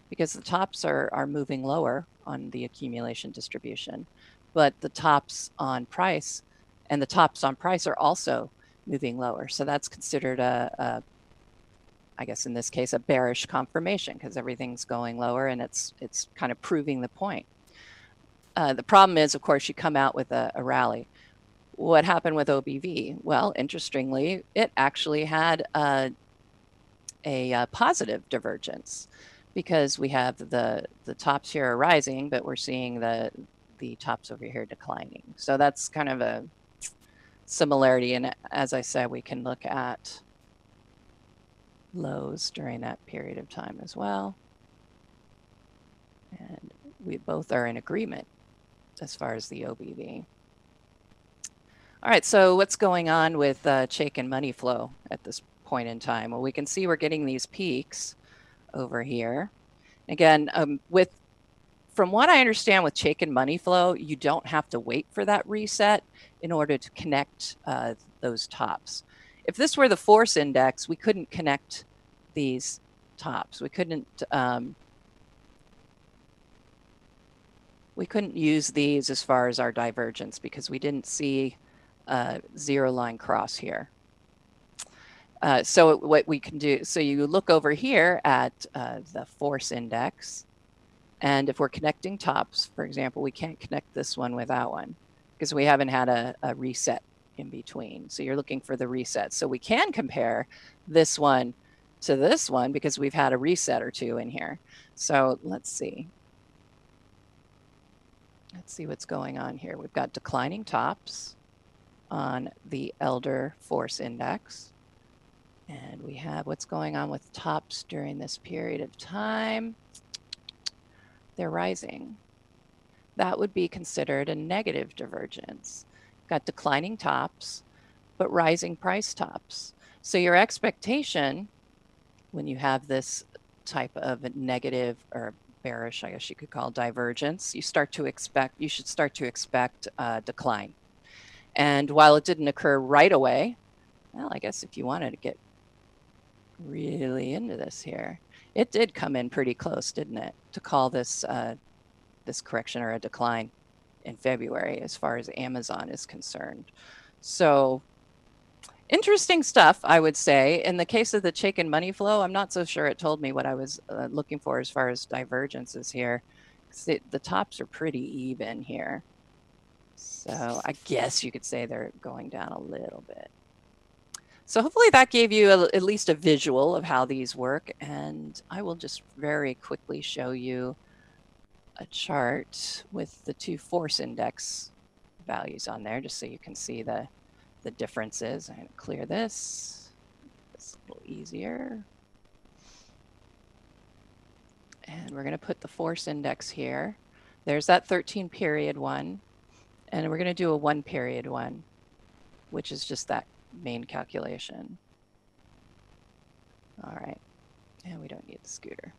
because the tops are moving lower on the accumulation distribution, but the tops on price and the tops on price are also moving lower. So that's considered a I guess in this case, a bearish confirmation because everything's going lower and it's kind of proving the point. The problem is, of course, you come out with a rally. What happened with OBV? Well, interestingly, it actually had a positive divergence because we have the tops here are rising, but we're seeing the tops over here declining. So that's kind of a similarity. And as I said, we can look at lows during that period of time as well. And we both are in agreement as far as the OBV. All right, so what's going on with Chaikin and money flow at this point in time? Well, we can see we're getting these peaks over here. Again, from what I understand with Chaikin and money flow, you don't have to wait for that reset in order to connect those tops. If this were the force index, we couldn't connect these tops. We couldn't use these as far as our divergence because we didn't see zero line cross here. So what we can do, so you look over here at the force index, and if we're connecting tops, for example, we can't connect this one with that one because we haven't had a reset in between. So you're looking for the reset. So we can compare this one to this one because we've had a reset or two in here. So let's see. Let's see what's going on here. We've got declining tops on the Elder Force Index. And we have what's going on with tops during this period of time. They're rising. That would be considered a negative divergence. Got declining tops, but rising price tops. So your expectation when you have this type of a negative or bearish, I guess you could call divergence, you should start to expect a decline. And while it didn't occur right away, well, I guess if you wanted to get really into this here, it did come in pretty close, didn't it, to call this this correction or a decline in February as far as Amazon is concerned. So interesting stuff, I would say. In the case of the Chaikin money flow, I'm not so sure it told me what I was looking for as far as divergences here. The tops are pretty even here. So I guess you could say they're going down a little bit. So hopefully that gave you at least a visual of how these work. And I will just very quickly show you a chart with the two force index values on there, just so you can see the differences. I'm going to clear this. It's a little easier. And we're going to put the force index here. There's that 13 period one. And we're going to do a 1 period one, which is just that main calculation. All right. And we don't need the scooter.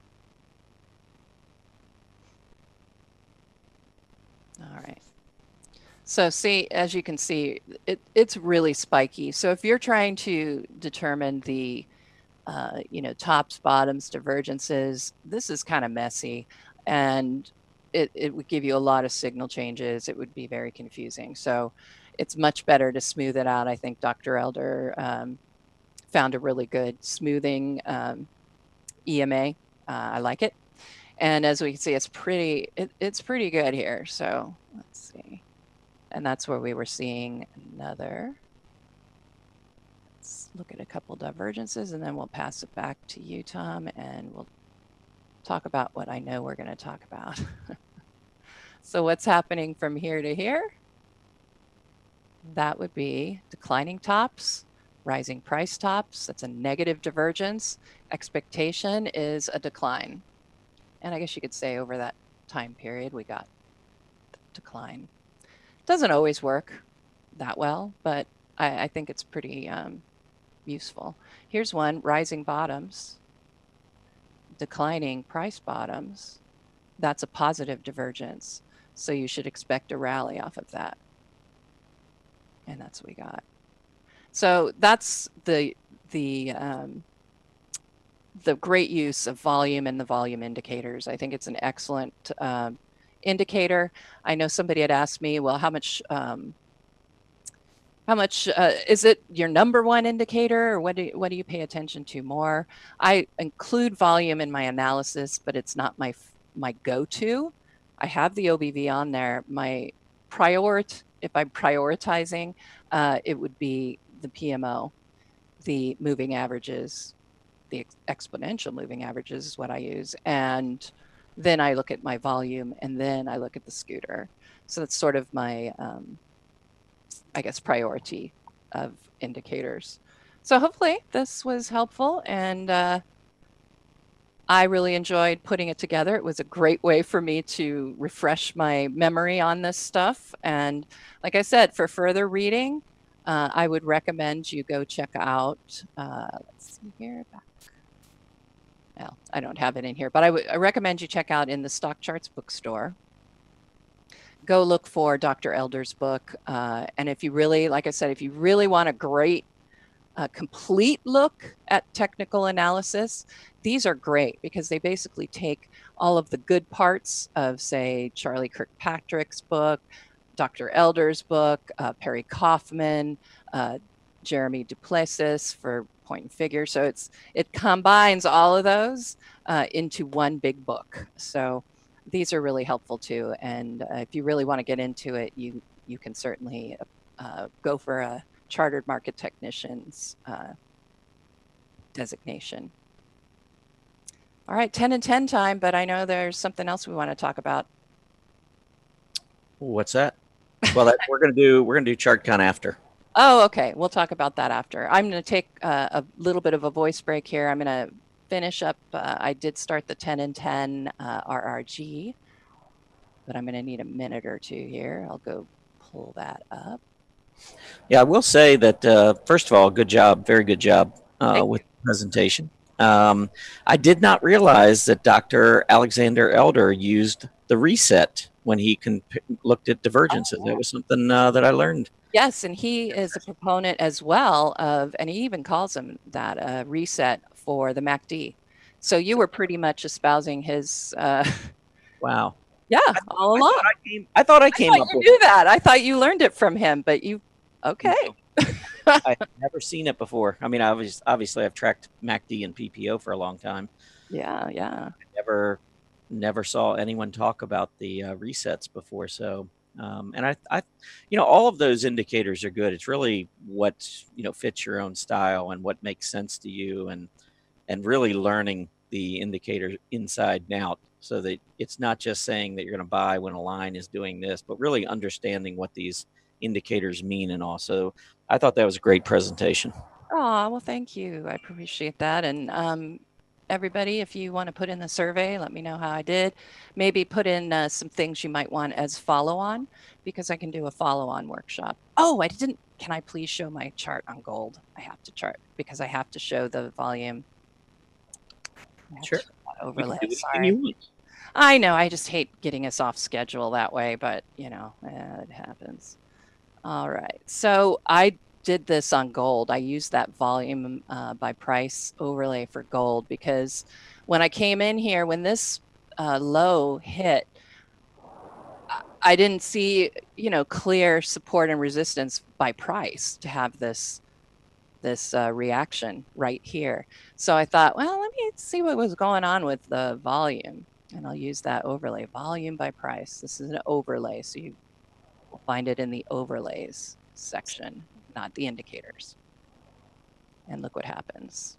All right. So see, as you can see, it's really spiky. So if you're trying to determine the, tops, bottoms, divergences, this is kind of messy. And it would give you a lot of signal changes. It would be very confusing. So it's much better to smooth it out. I think Dr. Elder found a really good smoothing EMA. I like it. And as we can see, it's pretty good here. So let's see. And that's where we were seeing another. Let's look at a couple divergences and then we'll pass it back to you, Tom, and we'll talk about what I know we're going to talk about. So what's happening from here to here? That would be declining tops, rising price tops. That's a negative divergence. Expectation is a decline. And I guess you could say over that time period, we got decline. Doesn't always work that well, but I think it's pretty useful. Here's one, rising bottoms, declining price bottoms. That's a positive divergence. So you should expect a rally off of that. And that's what we got. So that's the great use of volume and the volume indicators. I think it's an excellent indicator. I know somebody had asked me, well, how How much is it your number one indicator, or what do you pay attention to more? I include volume in my analysis, but it's not my go-to. I have the OBV on there. If I'm prioritizing, it would be the PMO, the moving averages, the exponential moving averages is what I use, and then I look at my volume, and then I look at the scooter. So that's sort of my I guess, priority of indicators. So hopefully this was helpful, and I really enjoyed putting it together. It was a great way for me to refresh my memory on this stuff. And like I said, for further reading, I would recommend you go check out, let's see here, back. Well, I don't have it in here, but I recommend you check out in the Stock Charts bookstore. Go look for Dr. Elder's book. And if you really, like I said, if you really want a great, complete look at technical analysis, these are great because they basically take all of the good parts of, say, Charlie Kirkpatrick's book, Dr. Elder's book, Perry Kaufman, Jeremy Duplessis for point and figure. So it combines all of those into one big book. So these are really helpful too. And if you really want to get into it, you can certainly go for a chartered market technician's designation. All right, 10 and 10 time, but I know there's something else we want to talk about. What's that? Well, we're gonna do ChartCon after. Oh, okay. We'll talk about that after. I'm going to take a little bit of a voice break here. I'm going to finish up. I did start the 10 and 10 RRG, but I'm going to need a minute or two here. I'll go pull that up. Yeah, I will say that, first of all, good job. Very good job with the presentation. I did not realize that Dr. Alexander Elder used the reset when he looked at divergences. Oh, yeah. That was something that I learned. Yes, and he is a proponent as well of, and he even calls him that, reset for the MACD. So you were pretty much espousing his. Wow. Yeah, all along. I thought I came up with. You knew that. I thought you learned it from him, but you. Okay. I've never seen it before. I mean, obviously I've tracked MACD and PPO for a long time. Yeah, yeah. I never saw anyone talk about the resets before. So. And I, all of those indicators are good. It's really what, fits your own style and what makes sense to you, and really learning the indicator inside and out, so that it's not just saying that you're going to buy when a line is doing this, but really understanding what these indicators mean. And also, I thought that was a great presentation. Oh, well, thank you. I appreciate that. And everybody, if you want to put in the survey, let me know how I did. Maybe put in some things you might want as follow-on, because I can do a follow-on workshop. Oh, I didn't. Can I please show my chart on gold? I have to chart because I have to show the volume. Sure. Overlay. Sorry. I know. I just hate getting us off schedule that way, but it happens. All right. So I did this on gold. I used that volume by price overlay for gold, because when I came in here, when this low hit, I didn't see, clear support and resistance by price to have this reaction right here. So I thought, well, let me see what was going on with the volume, and I'll use that overlay, volume by price. This is an overlay, so you will find it in the overlays section, not the indicators. And look what happens.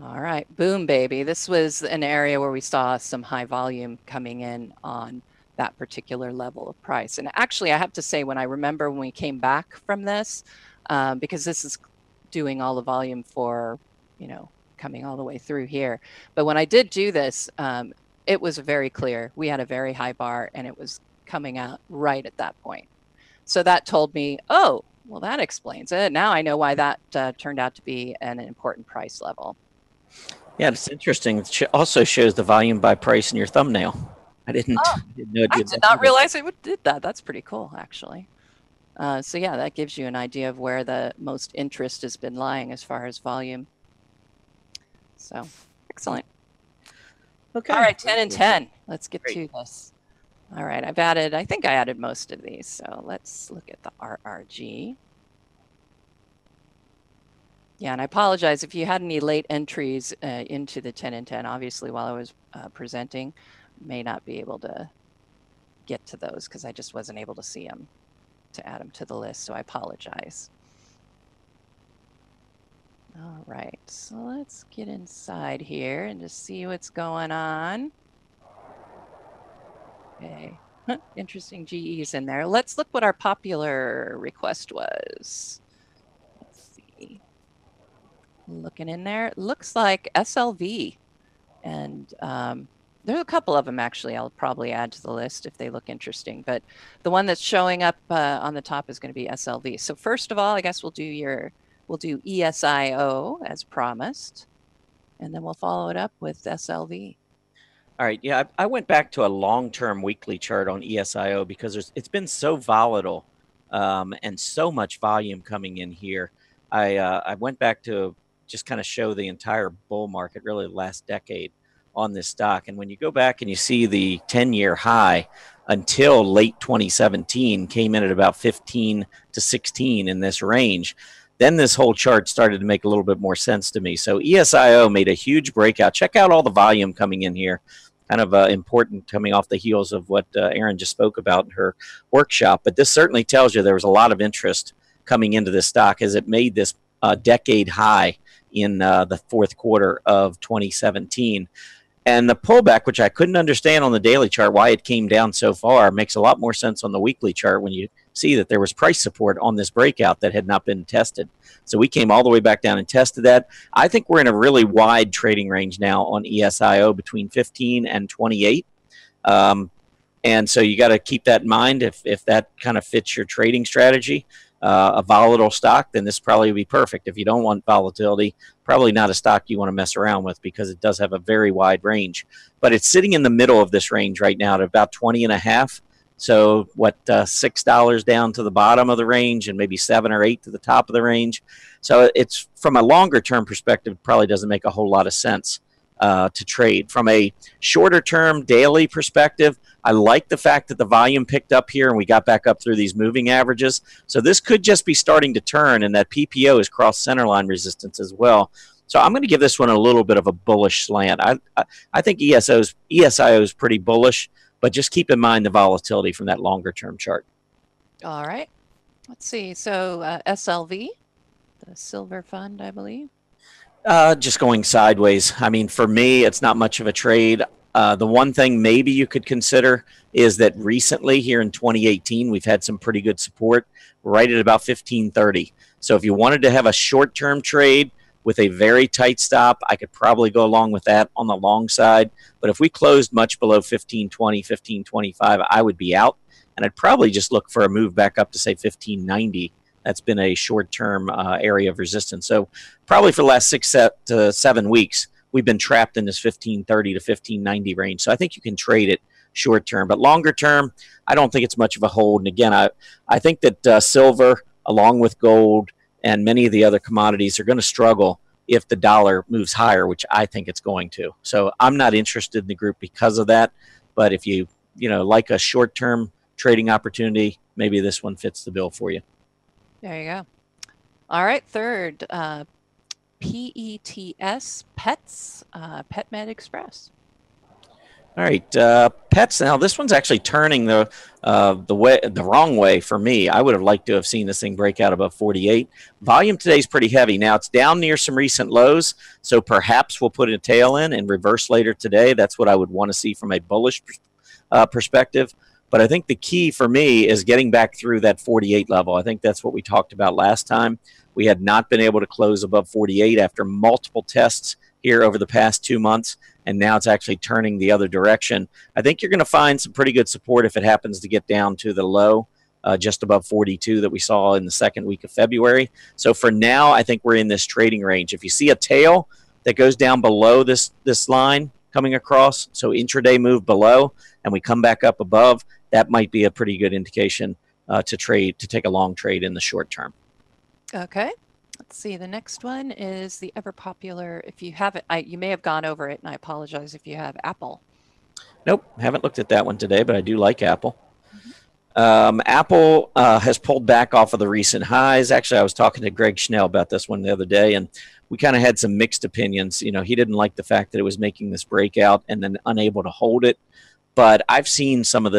All right, boom, baby. This was an area where we saw some high volume coming in on that particular level of price. And actually, I have to say, when we came back from this, because this is doing all the volume for, coming all the way through here. But when I did do this, it was very clear. We had a very high bar, and it was coming out right at that point. So that told me, oh, well, that explains it. Now I know why that turned out to be an important price level. Yeah, it's interesting. It also shows the volume by price in your thumbnail. I didn't know it did. I did not realize it did that. That's pretty cool, actually. So yeah, that gives you an idea of where the most interest has been lying as far as volume. So excellent. Okay. All right, 10 and 10. Let's get to this. All right, I think I added most of these. So let's look at the RRG. Yeah, and I apologize if you had any late entries into the 10 and 10. Obviously, while I was presenting, may not be able to get to those because I just wasn't able to see them to add them to the list. So I apologize. All right, so let's get inside here and just see what's going on. Okay, interesting GEs in there. Let's look what our popular request was. Let's see. Looking in there, it looks like SLV. And there's a couple of them, actually, I'll probably add to the list if they look interesting. But the one that's showing up on the top is going to be SLV. So first of all, I guess we'll do ESIO as promised. And then we'll follow it up with SLV. All right. Yeah, I went back to a long-term weekly chart on ESIO because it's been so volatile and so much volume coming in here. I went back to just kind of show the entire bull market, really the last decade on this stock. And when you go back and you see the 10-year high until late 2017 came in at about 15 to 16 in this range, then this whole chart started to make a little bit more sense to me. So ESIO made a huge breakout. Check out all the volume coming in here. Kind of important coming off the heels of what Erin just spoke about in her workshop. But this certainly tells you there was a lot of interest coming into this stock as it made this decade high in the fourth quarter of 2017. And the pullback, which I couldn't understand on the daily chart, why it came down so far, makes a lot more sense on the weekly chart when you see that there was price support on this breakout that had not been tested. So we came all the way back down and tested that. I think we're in a really wide trading range now on ESIO between 15 and 28. And so you got to keep that in mind if that kind of fits your trading strategy. A volatile stock, then this probably would be perfect. If you don't want volatility, probably not a stock you want to mess around with because it does have a very wide range. But it's sitting in the middle of this range right now at about 20 and a half. So what, $6 down to the bottom of the range and maybe 7 or 8 to the top of the range. So it's from a longer term perspective, probably doesn't make a whole lot of sense to trade. From a shorter term daily perspective, I like the fact that the volume picked up here and we got back up through these moving averages. So this could just be starting to turn, and that PPO has crossed centerline resistance as well. So I'm going to give this one a little bit of a bullish slant. I think ESIO is pretty bullish, but just keep in mind the volatility from that longer term chart. All right. Let's see. So SLV, the silver fund, I believe. Just going sideways. I mean, for me, it's not much of a trade. The one thing maybe you could consider is that recently here in 2018, we've had some pretty good support right at about 1530. So if you wanted to have a short-term trade with a very tight stop, I could probably go along with that on the long side. But if we closed much below 1520, 1525, I would be out. And I'd probably just look for a move back up to, say, 1590. That's been a short-term area of resistance. So probably for the last 6 to 7 weeks, we've been trapped in this 1530 to 1590 range. So I think you can trade it short term. But longer term, I don't think it's much of a hold. And again, I think that silver, along with gold and many of the other commodities, are going to struggle if the dollar moves higher, which I think it's going to. So I'm not interested in the group because of that. But if you like a short term trading opportunity, maybe this one fits the bill for you. There you go. All right, third, PETS, Pets, PetMed Express. All right, Pets. Now this one's actually turning the wrong way for me. I would have liked to have seen this thing break out above 48. Volume today is pretty heavy. Now it's down near some recent lows, so perhaps we'll put a tail in and reverse later today. That's what I would want to see from a bullish perspective. But I think the key for me is getting back through that 48 level. I think that's what we talked about last time. We had not been able to close above 48 after multiple tests here over the past 2 months, and now it's actually turning the other direction. I think you're going to find some pretty good support if it happens to get down to the low, just above 42 that we saw in the second week of February. So for now, I think we're in this trading range. If you see a tail that goes down below this line coming across, so intraday move below, and we come back up above, that might be a pretty good indication to take a long trade in the short term. Okay. Let's see. The next one is the ever popular, if you have it, you may have gone over it, and I apologize if you have, Apple. Nope, haven't looked at that one today, but I do like Apple. Apple has pulled back off of the recent highs. Actually, I was talking to Greg Schnell about this one the other day, and we kind of had some mixed opinions. You know, he didn't like the fact that it was making this breakout and then unable to hold it. But I've seen some of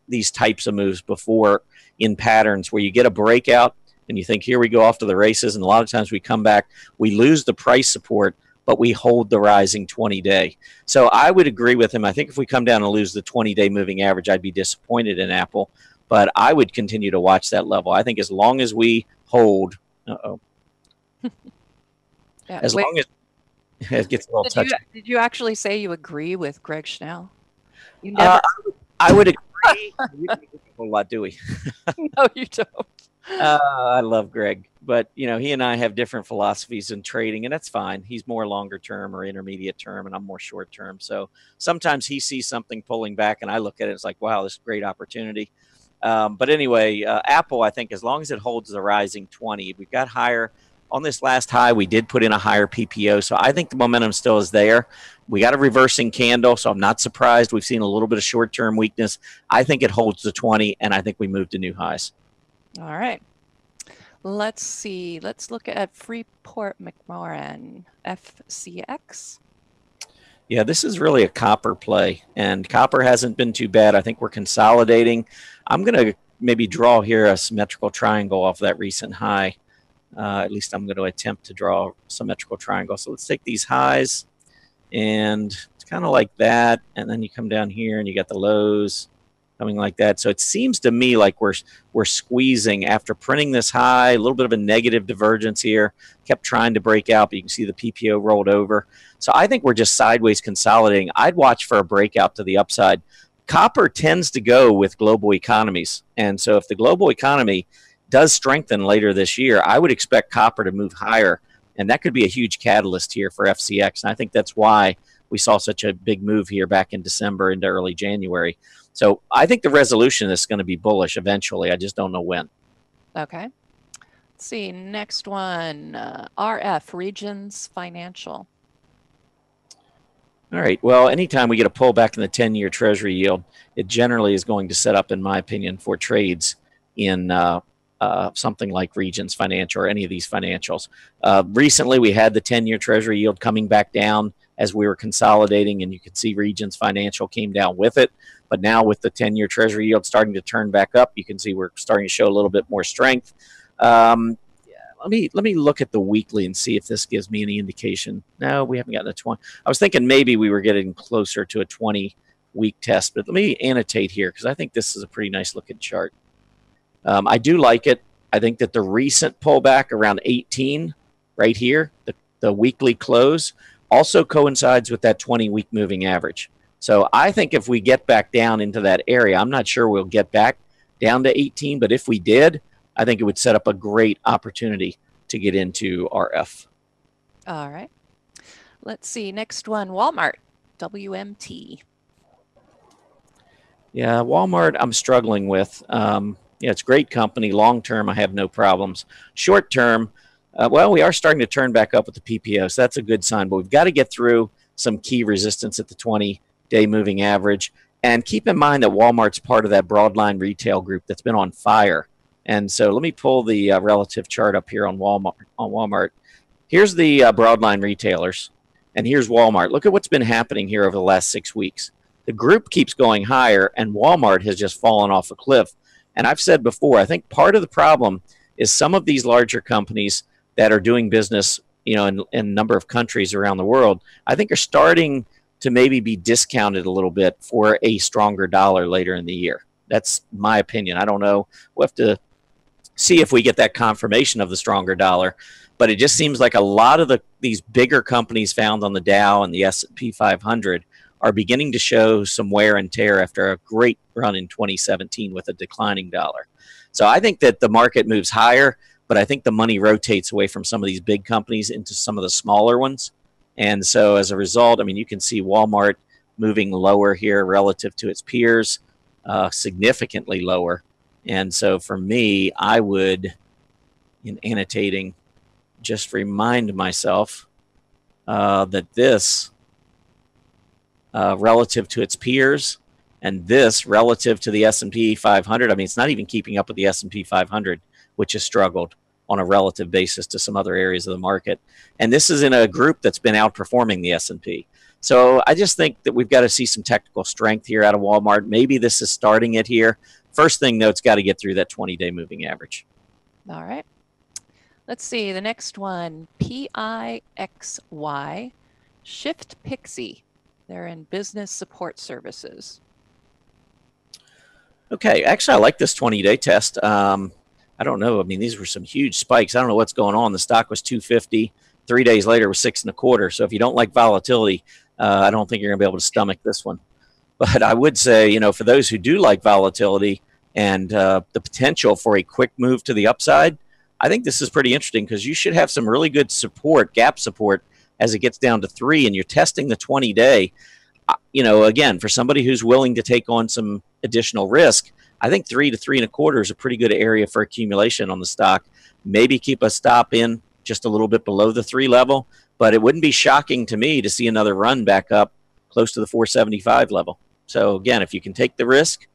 these types of moves before in patterns where you get a breakout and you think, here we go off to the races. And a lot of times we come back, we lose the price support, but we hold the rising 20-day. So I would agree with him. I think if we come down and lose the 20-day moving average, I'd be disappointed in Apple. But I would continue to watch that level. I think as long as we hold, Yeah, as long as it gets a little touchy. Did you actually say you agree with Greg Schnell? You never. I would agree. We don't agree a whole lot, do we? No, you don't. I love Greg, but you know, he and I have different philosophies in trading, and that's fine. He's more longer term or intermediate term, and I'm more short term. So sometimes he sees something pulling back, and I look at it, it's like, wow, this is a great opportunity. But anyway, Apple, I think as long as it holds the rising 20, we've got higher on this last high. We did put in a higher PPO, so I think the momentum still is there. We got a reversing candle, so I'm not surprised. We've seen a little bit of short-term weakness. I think it holds the 20, and I think we move to new highs. All right. Let's see. Let's look at Freeport McMoran, FCX. Yeah, this is really a copper play, and copper hasn't been too bad. I think we're consolidating. I'm going to maybe draw here a symmetrical triangle off that recent high. At least I'm going to attempt to draw a symmetrical triangle. So let's take these highs, and it's kind of like that, and then you come down here, and you got the lows coming like that. So it seems to me like we're squeezing after printing this high, a little bit of a negative divergence here, kept trying to break out, but you can see the PPO rolled over. So I think we're just sideways consolidating. I'd watch for a breakout to the upside. Copper tends to go with global economies. And so if the global economy does strengthen later this year, I would expect copper to move higher. And that could be a huge catalyst here for FCX. And I think that's why we saw such a big move here back in December into early January. So I think the resolution is going to be bullish eventually. I just don't know when. Okay. Let's see. Next one, RF, Regions Financial. All right. Well, anytime we get a pullback in the 10-year Treasury yield, it generally is going to set up, in my opinion, for trades in something like Regions Financial or any of these financials. Recently, we had the 10-year Treasury yield coming back down as we were consolidating, and you could see Regions Financial came down with it. But now with the 10-year Treasury yield starting to turn back up, you can see we're starting to show a little bit more strength. Let me look at the weekly and see if this gives me any indication. No, we haven't gotten a 20. I was thinking maybe we were getting closer to a 20-week test, but let me annotate here because I think this is a pretty nice looking chart. I do like it. I think that the recent pullback around 18 right here, the weekly close, also coincides with that 20-week moving average. So I think if we get back down into that area, I'm not sure we'll get back down to 18, but if we did, I think it would set up a great opportunity to get into RF. All right. Let's see. Next one, Walmart, WMT. Yeah, Walmart I'm struggling with. Yeah, it's a great company. Long term, I have no problems. Short term, well, we are starting to turn back up with the PPO, so that's a good sign. But we've got to get through some key resistance at the 20-day moving average. And keep in mind that Walmart's part of that broadline retail group that's been on fire. And so let me pull the relative chart up here on Walmart. Here's the broadline retailers, and here's Walmart. Look at what's been happening here over the last 6 weeks. The group keeps going higher, and Walmart has just fallen off a cliff. And I've said before, I think part of the problem is some of these larger companies that are doing business, you know, in a number of countries around the world, I think are starting to maybe be discounted a little bit for a stronger dollar later in the year. That's my opinion. I don't know. We'll have to see if we get that confirmation of the stronger dollar. But it just seems like a lot of these bigger companies found on the Dow and the S&P 500 are beginning to show some wear and tear after a great run in 2017 with a declining dollar. So I think that the market moves higher, but I think the money rotates away from some of these big companies into some of the smaller ones. And so as a result, I mean, you can see Walmart moving lower here relative to its peers, significantly lower. And so for me, I would, in annotating, just remind myself that this relative to its peers, and this relative to the S&P 500. I mean, it's not even keeping up with the S&P 500, which has struggled on a relative basis to some other areas of the market. And this is in a group that's been outperforming the S&P. So I just think that we've got to see some technical strength here out of Walmart. Maybe this is starting it here. First thing, though, it's got to get through that 20-day moving average. All right. Let's see. The next one, PIXY, Shift Pixie. They're in business support services. Okay. Actually, I like this 20-day test. I don't know. I mean, these were some huge spikes. I don't know what's going on. The stock was 250. 3 days later, it was 6.25. So if you don't like volatility, I don't think you're going to be able to stomach this one. But I would say, you know, for those who do like volatility and the potential for a quick move to the upside, I think this is pretty interesting because you should have some really good support, gap support, as it gets down to 3 and you're testing the 20-day. You know, again, for somebody who's willing to take on some additional risk, I think 3 to 3.25 is a pretty good area for accumulation on the stock. Maybe keep a stop in just a little bit below the 3 level, but it wouldn't be shocking to me to see another run back up close to the 475 level. So again, if you can take the risk,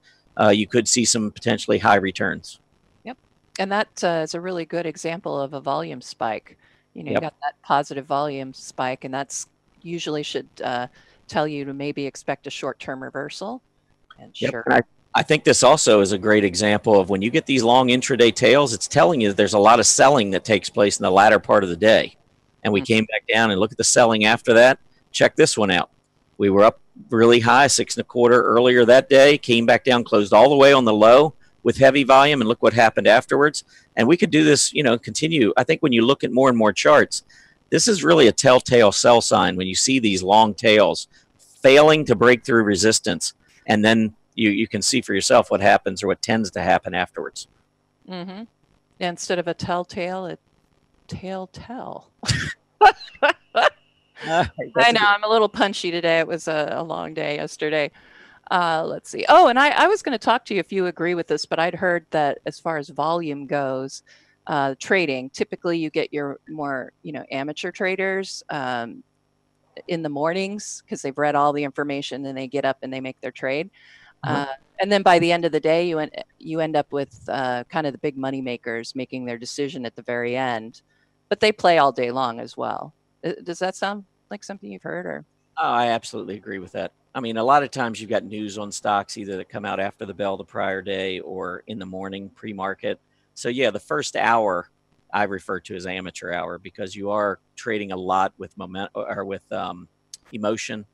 you could see some potentially high returns. Yep. And that is a really good example of a volume spike. You know, Yep. you got that positive volume spike, and that's usually should tell you to maybe expect a short-term reversal. And Yep. sure. And I think this also is a great example of when you get these long intraday tails, it's telling you that there's a lot of selling that takes place in the latter part of the day. And we came back down and look at the selling after that. Check this one out. We were up really high, 6.25 earlier that day, came back down, closed all the way on the low with heavy volume, and look what happened afterwards. And we could do this, you know, continue. I think when you look at more and more charts, this is really a telltale sell sign when you see these long tails failing to break through resistance, and then you can see for yourself what happens or what tends to happen afterwards. Mm-hmm. Instead of a telltale, it tell. I know, I'm a little punchy today. It was a long day yesterday. Let's see. Oh, and I was going to talk to you if you agree with this, but I'd heard that as far as volume goes, trading, typically you get your more, you know, amateur traders in the mornings because they've read all the information and they get up and they make their trade. And then by the end of the day, you end up with kind of the big money makers making their decision at the very end, but they play all day long as well. Does that sound like something you've heard? Or I absolutely agree with that. I mean, a lot of times you've got news on stocks either that come out after the bell the prior day or in the morning pre-market. So yeah, the first hour I refer to as amateur hour because you are trading a lot with moment or with emotion.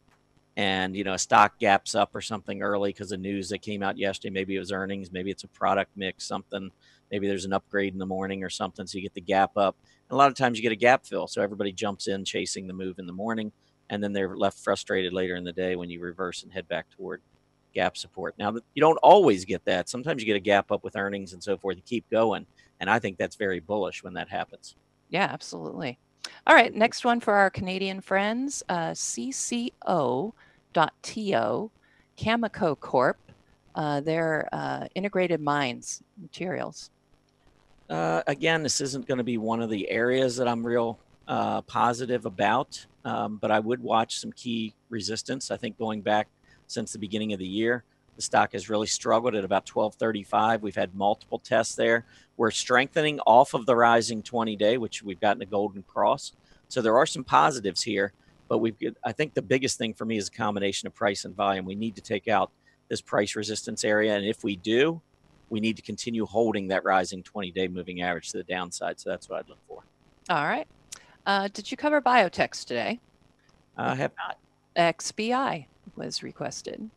And, you know, a stock gaps up or something early because of news that came out yesterday. Maybe it was earnings. Maybe it's a product mix, something. Maybe there's an upgrade in the morning or something. So you get the gap up. And a lot of times you get a gap fill. So everybody jumps in chasing the move in the morning. And then they're left frustrated later in the day when you reverse and head back toward gap support. Now, you don't always get that. Sometimes you get a gap up with earnings and so forth. You keep going. And I think that's very bullish when that happens. yeah, absolutely. All right, next one for our Canadian friends, CCO.TO, Cameco Corp. They're integrated mines materials. Again, this isn't going to be one of the areas that I'm real positive about, but I would watch some key resistance. I think going back since the beginning of the year, the stock has really struggled at about 1235. We've had multiple tests there. We're strengthening off of the rising 20-day, which we've gotten a golden cross. So there are some positives here, but I think the biggest thing for me is a combination of price and volume. We need to take out this price resistance area, and if we do, we need to continue holding that rising 20-day moving average to the downside. So that's what I'd look for. All right. Did you cover biotechs today? I have not. XBI was requested.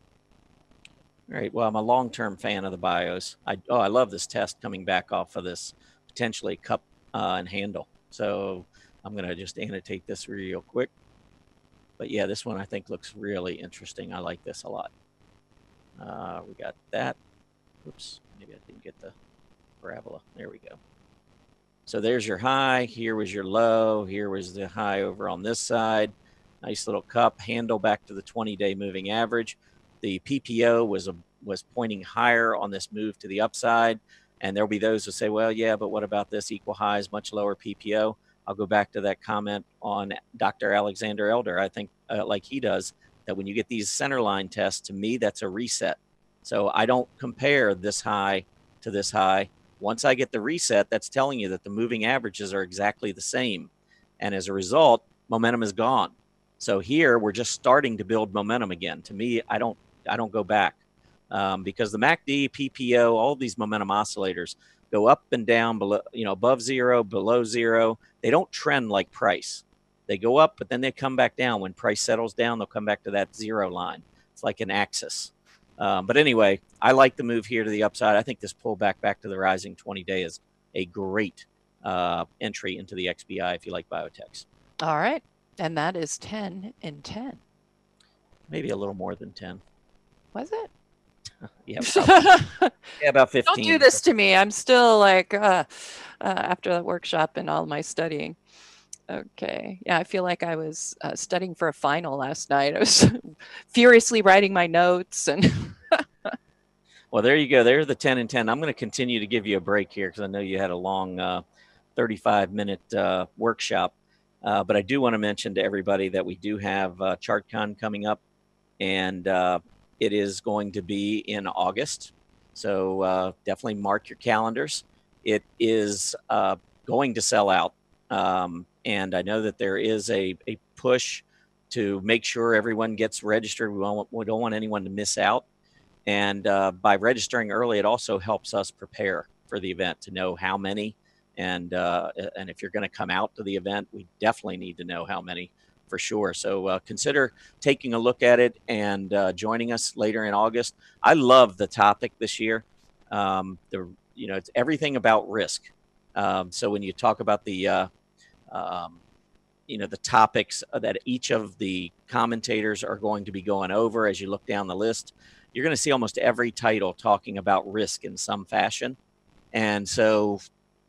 All right. Well, I'm a long-term fan of the bios. I love this test coming back off of this potentially cup and handle. So I'm going to just annotate this real quick. But yeah, this one I think looks really interesting. I like this a lot. We got that. Oops, maybe I didn't get the parabola. There we go. So there's your high. Here was your low. Here was the high over on this side. Nice little cup handle back to the 20-day moving average. The PPO was pointing higher on this move to the upside. And there'll be those who say, well, yeah, but what about this equal highs, much lower PPO? I'll go back to that comment on Dr. Alexander Elder. I think like he does, that when you get these center line tests, to me, that's a reset. So I don't compare this high to this high. Once I get the reset, that's telling you that the moving averages are exactly the same. And as a result, momentum is gone. So here we're just starting to build momentum again. To me, I don't go back because the MACD, PPO, all these momentum oscillators go up and down, below, above zero, below zero. They don't trend like price. They go up, but then they come back down. When price settles down, they'll come back to that zero line. It's like an axis. But anyway, I like the move here to the upside. I think this pullback back to the rising 20-day is a great entry into the XBI if you like biotechs. All right. And that is 10 in 10. Maybe a little more than 10. Was it? Yeah, yeah, about 15. Don't do this to me. I'm still like after the workshop and all my studying. Okay. Yeah, I feel like I was studying for a final last night. I was furiously writing my notes. And well, there you go. There's the 10 and 10. I'm going to continue to give you a break here because I know you had a long 35-minute workshop. But I do want to mention to everybody that we do have ChartCon coming up, and it is going to be in August. So definitely mark your calendars. It is going to sell out. And I know that there is a push to make sure everyone gets registered. We don't want anyone to miss out. And by registering early, it also helps us prepare for the event to know how many. And if you're going to come out to the event, we definitely need to know how many for sure. So consider taking a look at it and joining us later in August. I love the topic this year. It's everything about risk. So when you talk about the topics that each of the commentators are going to be going over as you look down the list, you're going to see almost every title talking about risk in some fashion. And so,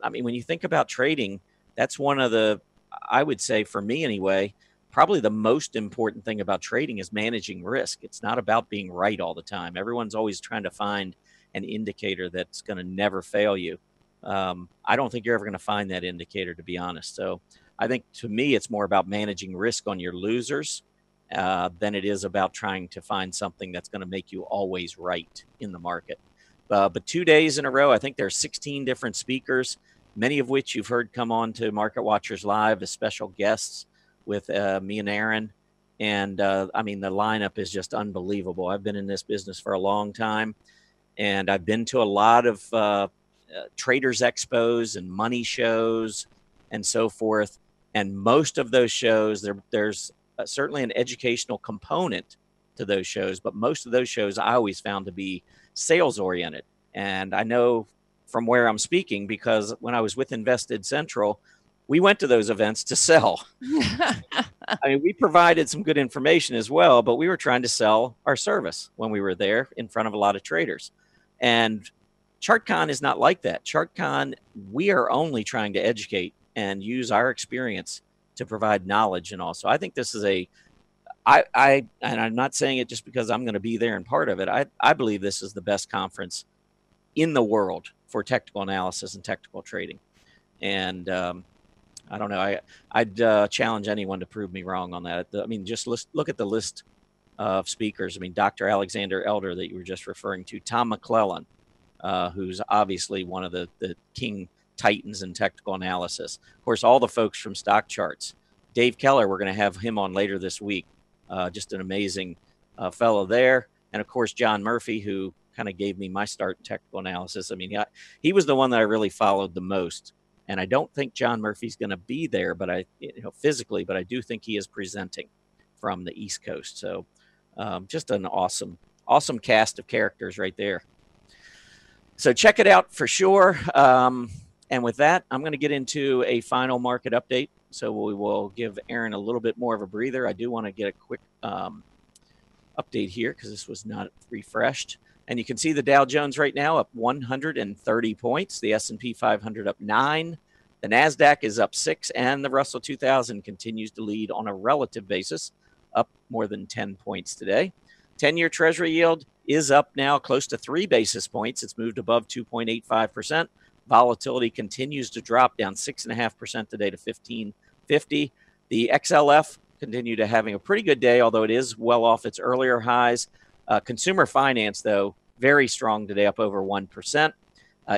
I mean, when you think about trading, that's one of the, I would say for me anyway, probably the most important thing about trading is managing risk. It's not about being right all the time. Everyone's always trying to find an indicator that's going to never fail you. I don't think you're ever going to find that indicator, to be honest. So I think to me, it's more about managing risk on your losers than it is about trying to find something that's going to make you always right in the market. But 2 days in a row, I think there's 16 different speakers, many of which you've heard come on to Market Watchers Live as special guests with me and Erin. And I mean, the lineup is just unbelievable. I've been in this business for a long time, and I've been to a lot of traders expos and money shows and so forth. And most of those shows, there's certainly an educational component to those shows, but most of those shows I always found to be sales oriented. And I know from where I'm speaking, because when I was with Invested Central, we went to those events to sell. I mean, we provided some good information as well, but we were trying to sell our service when we were there in front of a lot of traders. And ChartCon is not like that. ChartCon, we are only trying to educate and use our experience to provide knowledge and all. So I think this is and I'm not saying it just because I'm going to be there and part of it. I believe this is the best conference in the world for technical analysis and technical trading. And I don't know. I'd challenge anyone to prove me wrong on that. I mean, just look at the list of speakers. I mean, Dr. Alexander Elder that you were just referring to, Tom McClellan, who's obviously one of the king titans in technical analysis. Of course, all the folks from Stock Charts. Dave Keller, we're going to have him on later this week. Just an amazing fellow there. And of course, John Murphy, who kind of gave me my start in technical analysis. I mean, he was the one that I really followed the most. And I don't think John Murphy's going to be there, but physically, but I do think he is presenting from the East Coast. So just an awesome cast of characters right there. So check it out for sure. And with that, I'm going to get into a final market update. So we will give Erin a little bit more of a breather. I do want to get a quick update here because this was not refreshed. And you can see the Dow Jones right now up 130 points. The S&P 500 up 9. The NASDAQ is up 6. And the Russell 2000 continues to lead on a relative basis, up more than 10 points today. 10-year Treasury yield is up now close to 3 basis points. It's moved above 2.85%. Volatility continues to drop down 6.5% today to 1550. The XLF continue to having a pretty good day, although it is well off its earlier highs. Consumer finance, though, very strong today, up over 1%.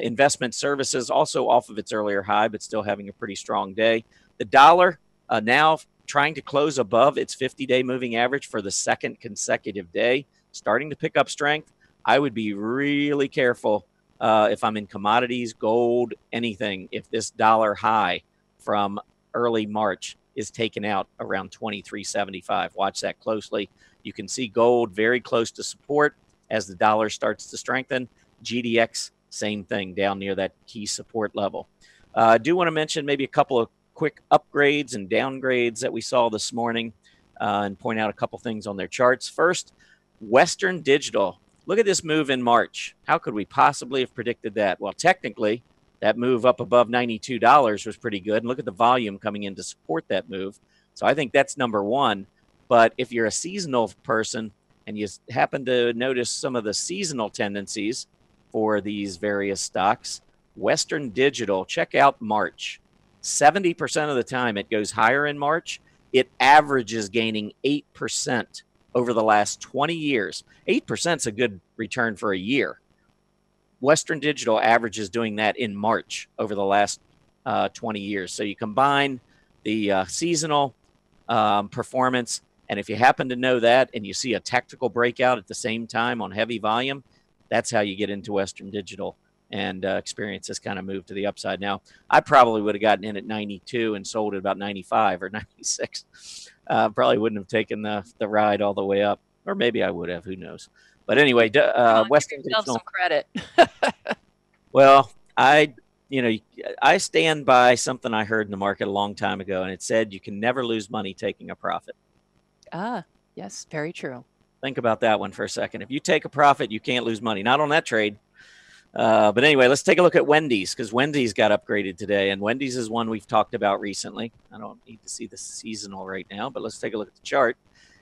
Investment services also off of its earlier high, but still having a pretty strong day. The dollar now trying to close above its 50-day moving average for the second consecutive day, starting to pick up strength. I would be really careful if I'm in commodities, gold, anything, if this dollar high from early March is taken out around 23.75. Watch that closely. You can see gold very close to support as the dollar starts to strengthen. GDX, same thing, down near that key support level. I do want to mention maybe a couple of quick upgrades and downgrades that we saw this morning and point out a couple things on their charts. First, Western Digital. Look at this move in March. How could we possibly have predicted that? Well, technically, that move up above $92 was pretty good. And look at the volume coming in to support that move. So I think that's number one. But if you're a seasonal person and you happen to notice some of the seasonal tendencies for these various stocks, Western Digital, check out March. 70% of the time it goes higher in March. It averages gaining 8% over the last 20 years. 8% is a good return for a year. Western Digital averages doing that in March over the last 20 years. So you combine the seasonal performance, and if you happen to know that and you see a technical breakout at the same time on heavy volume, that's how you get into Western Digital and experience this kind of move to the upside. Now, I probably would have gotten in at 92 and sold at about 95 or 96. Probably wouldn't have taken the ride all the way up, or maybe I would have. Who knows? But anyway, Western Digital. Some credit. Well, I stand by something I heard in the market a long time ago, and it said you can never lose money taking a profit. Ah, yes, very true. Think about that one for a second. If you take a profit, you can't lose money. Not on that trade. But anyway, let's take a look at Wendy's, because Wendy's got upgraded today, and Wendy's is one we've talked about recently. I don't need to see the seasonal right now, but let's take a look at the chart.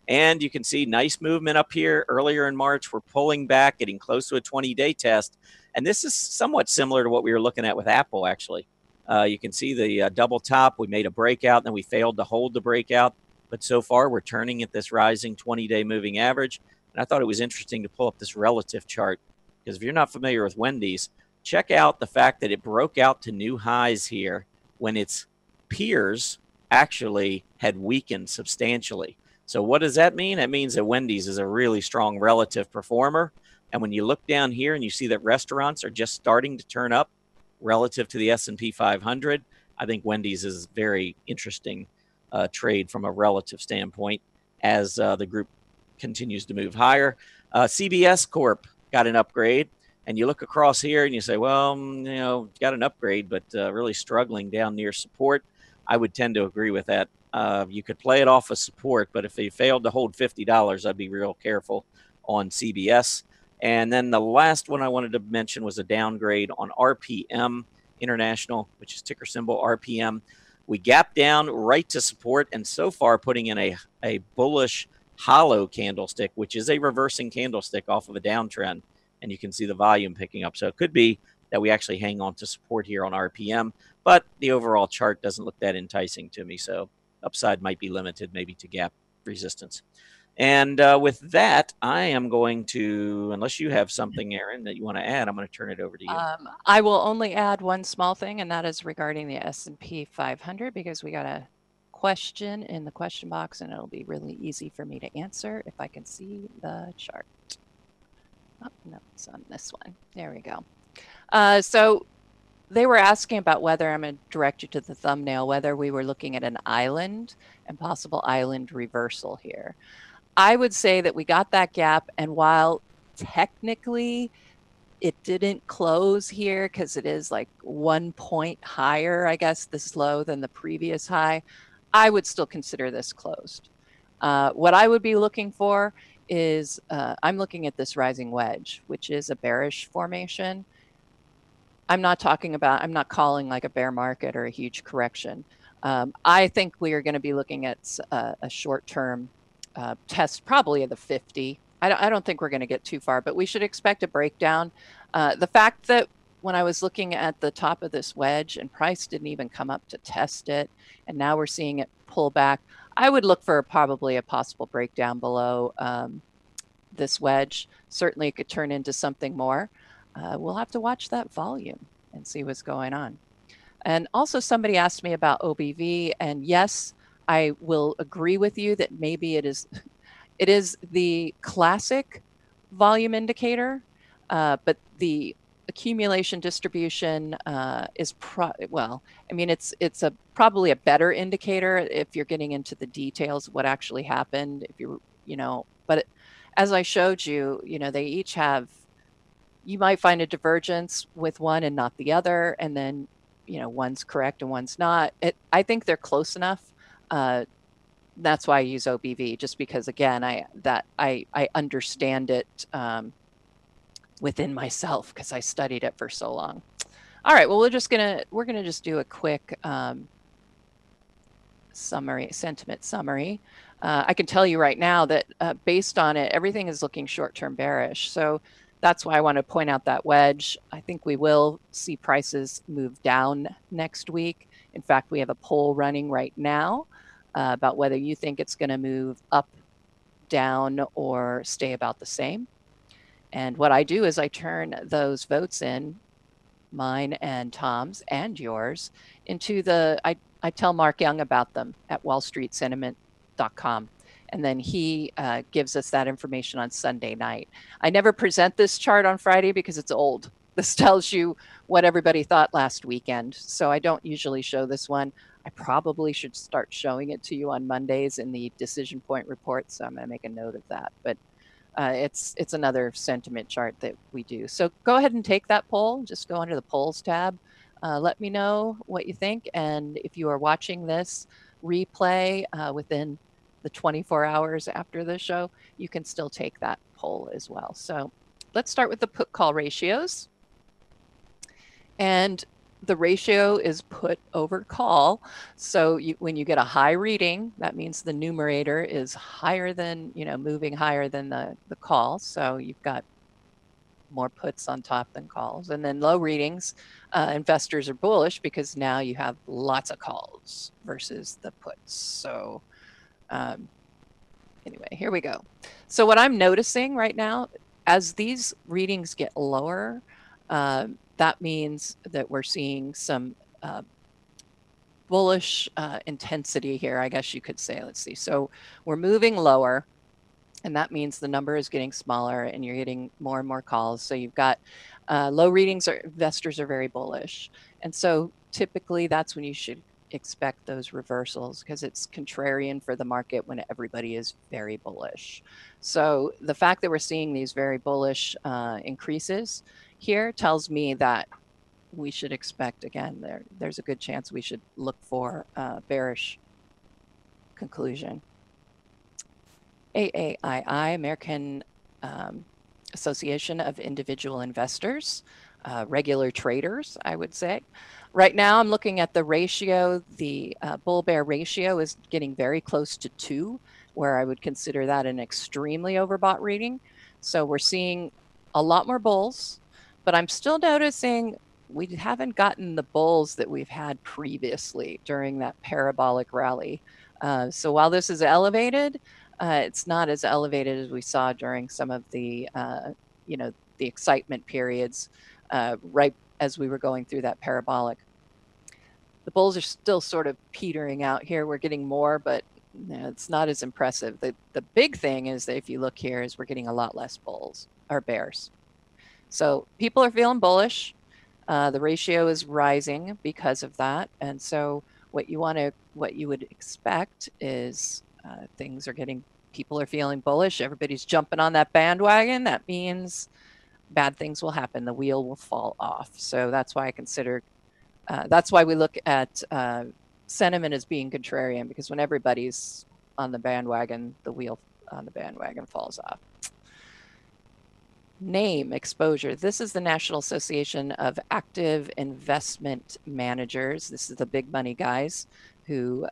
And you can see nice movement up here earlier in March. We're pulling back, getting close to a 20-day test. And this is somewhat similar to what we were looking at with Apple, actually. You can see the double top. We made a breakout, and then we failed to hold the breakout. But so far, we're turning at this rising 20-day moving average. And I thought it was interesting to pull up this relative chart, because if you're not familiar with Wendy's, check out the fact that it broke out to new highs here when its peers actually had weakened substantially. So what does that mean? That means that Wendy's is a really strong relative performer. And when you look down here and you see that restaurants are just starting to turn up relative to the S&P 500, I think Wendy's is very interesting trade from a relative standpoint as the group continues to move higher. CBS Corp got an upgrade, and you look across here and you say, well, got an upgrade, but really struggling down near support. I would tend to agree with that. You could play it off of support, but if they failed to hold $50, I'd be real careful on CBS. And then the last one I wanted to mention was a downgrade on RPM International, which is ticker symbol RPM. We gapped down right to support, and so far putting in a bullish hollow candlestick, which is a reversing candlestick off of a downtrend. And you can see the volume picking up. So it could be that we actually hang on to support here on RPM, but the overall chart doesn't look that enticing to me. So upside might be limited maybe to gap resistance. And with that, I am going to, unless you have something, Erin, that you want to add, I'm going to turn it over to you. I will only add one small thing, and that is regarding the S&P 500, because we got a question in the question box, and it'll be really easy for me to answer if I can see the chart. Oh, no, it's on this one. There we go. So they were asking about whether, I'm going to direct you to the thumbnail, whether we were looking at an island and possible island reversal here. I would say that we got that gap, and while technically it didn't close here because it is like 1 point higher, I guess, this low than the previous high, I would still consider this closed. What I would be looking for is, I'm looking at this rising wedge, which is a bearish formation. I'm not calling like a bear market or a huge correction. I think we are going to be looking at a short-term test, probably of the 50. I don't think we're going to get too far, but we should expect a breakdown. The fact that when I was looking at the top of this wedge and price didn't even come up to test it, and now we're seeing it pull back, I would look for probably a possible breakdown below this wedge. Certainly it could turn into something more. We'll have to watch that volume and see what's going on. And also somebody asked me about OBV, and yes, I will agree with you that maybe it is the classic volume indicator, but the accumulation distribution is well, I mean, it's probably a better indicator if you're getting into the details of what actually happened. If but as I showed you, they each have. You might find a divergence with one and not the other, and then one's correct and one's not. I think they're close enough. That's why I use OBV, just because again, I understand it within myself because I studied it for so long. All right, well, we're gonna just do a quick sentiment summary. I can tell you right now that based on it, everything is looking short-term bearish. So that's why I want to point out that wedge. I think we will see prices move down next week. In fact, we have a poll running right now about whether you think it's going to move up, down, or stay about the same. And what I do is I turn those votes in, mine and Tom's and yours, into I tell Mark Young about them at wallstreetsentiment.com. And then he gives us that information on Sunday night. I never present this chart on Friday because it's old. This tells you what everybody thought last weekend. So I don't usually show this one. I probably should start showing it to you on Mondays in the decision point report. So I'm going to make a note of that. But it's another sentiment chart that we do. So go ahead and take that poll. Just go under the polls tab. Let me know what you think. And if you are watching this replay within the 24 hours after the show, you can still take that poll as well. So let's start with the put call ratios. And the ratio is put over call. So when you get a high reading, that means the numerator is higher than, moving higher than the call. So you've got more puts on top than calls. And then low readings, investors are bullish because now you have lots of calls versus the puts. So anyway, here we go. So what I'm noticing right now, as these readings get lower, that means that we're seeing some bullish intensity here, I guess you could say. Let's see. So we're moving lower, and that means the number is getting smaller and you're getting more and more calls. So you've got low readings, investors are very bullish. And so typically that's when you should expect those reversals because it's contrarian for the market when everybody is very bullish. So the fact that we're seeing these very bullish increases here tells me that we should expect, again, there's a good chance we should look for a bearish conclusion. AAII, American Association of Individual Investors, regular traders, I would say. Right now, I'm looking at the ratio. The bull-bear ratio is getting very close to 2, where I would consider that an extremely overbought reading. So we're seeing a lot more bulls, but I'm still noticing we haven't gotten the bulls that we've had previously during that parabolic rally. So while this is elevated, it's not as elevated as we saw during some of the, the excitement periods right as we were going through that parabolic. The bulls are still sort of petering out here. We're getting more, but it's not as impressive. The big thing is that if you look here is we're getting a lot less bulls or bears. So people are feeling bullish. The ratio is rising because of that. And so what you would expect is people are feeling bullish. Everybody's jumping on that bandwagon. That means bad things will happen. The wheel will fall off. So that's why that's why we look at sentiment as being contrarian, because when everybody's on the bandwagon, the wheel on the bandwagon falls off. Name exposure. This is the National Association of Active Investment Managers. This is the big money guys who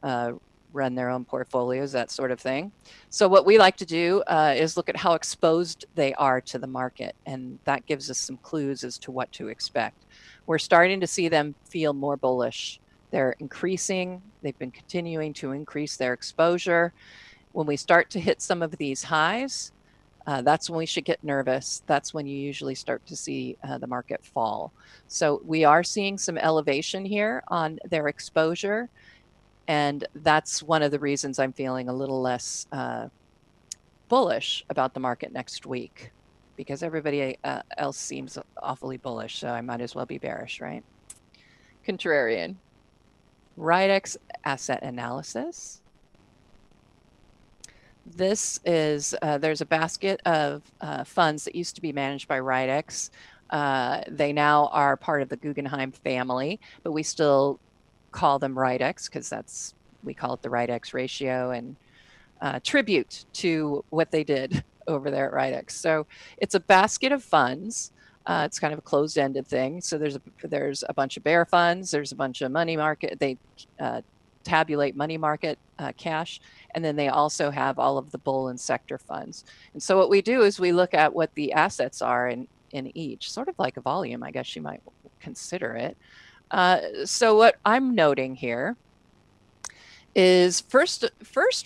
run their own portfolios, that sort of thing. So what we like to do is look at how exposed they are to the market, and that gives us some clues as to what to expect. We're starting to see them feel more bullish They're increasing. They've been continuing to increase their exposure. When we start to hit some of these highs, that's when we should get nervous. That's when you usually start to see the market fall. So we are seeing some elevation here on their exposure. And that's one of the reasons I'm feeling a little less bullish about the market next week, because everybody else seems awfully bullish. So I might as well be bearish, right? Contrarian. Ridex asset analysis. This is, there's a basket of funds that used to be managed by Ridex. They now are part of the Guggenheim family, but we still call them Ridex because we call it the Ridex ratio and tribute to what they did over there at Ridex. So it's a basket of funds. It's kind of a closed-ended thing. So there's a bunch of bear funds. There's a bunch of money market. They tabulate money market cash, and then they also have all of the bull and sector funds. And so what we do is we look at what the assets are in each, sort of like a volume, I guess you might consider it. So what I'm noting here is first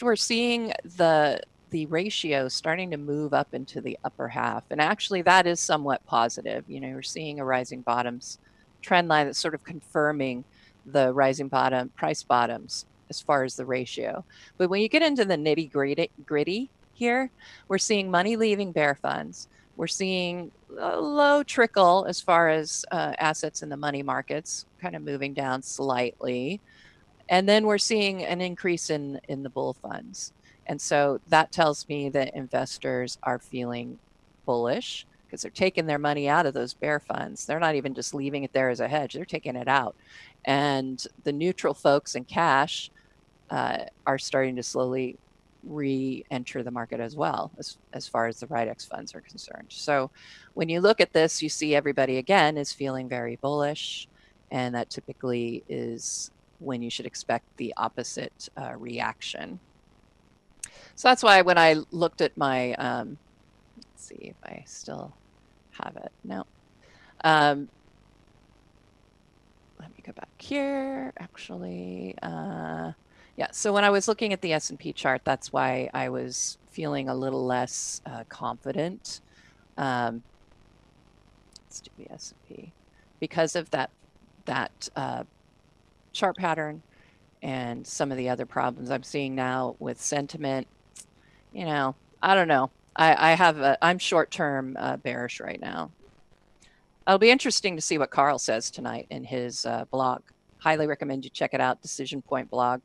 we're seeing the ratio starting to move up into the upper half. And actually that is somewhat positive. You know, we're seeing a rising bottoms trend line that's sort of confirming the rising bottom price bottoms as far as the ratio. But when you get into the nitty gritty here, we're seeing money leaving bear funds. We're seeing a low trickle as far as assets in the money markets kind of moving down slightly. And then we're seeing an increase in the bull funds. And so that tells me that investors are feeling bullish because they're taking their money out of those bear funds. They're not even just leaving it there as a hedge. They're taking it out. And the neutral folks in cash are starting to slowly re-enter the market as well, as far as the Ridex funds are concerned. So when you look at this, you see everybody again is feeling very bullish. And that typically is when you should expect the opposite reaction. So that's why when I looked at my, let's see if I still have it. No. Let me go back here. Actually, yeah. So when I was looking at the S&P chart, that's why I was feeling a little less confident. Let's do the S&P because of that chart pattern and some of the other problems I'm seeing now with sentiment. You know, I don't know. I'm short-term bearish right now. It'll be interesting to see what Carl says tonight in his blog. Highly recommend you check it out, Decision Point blog.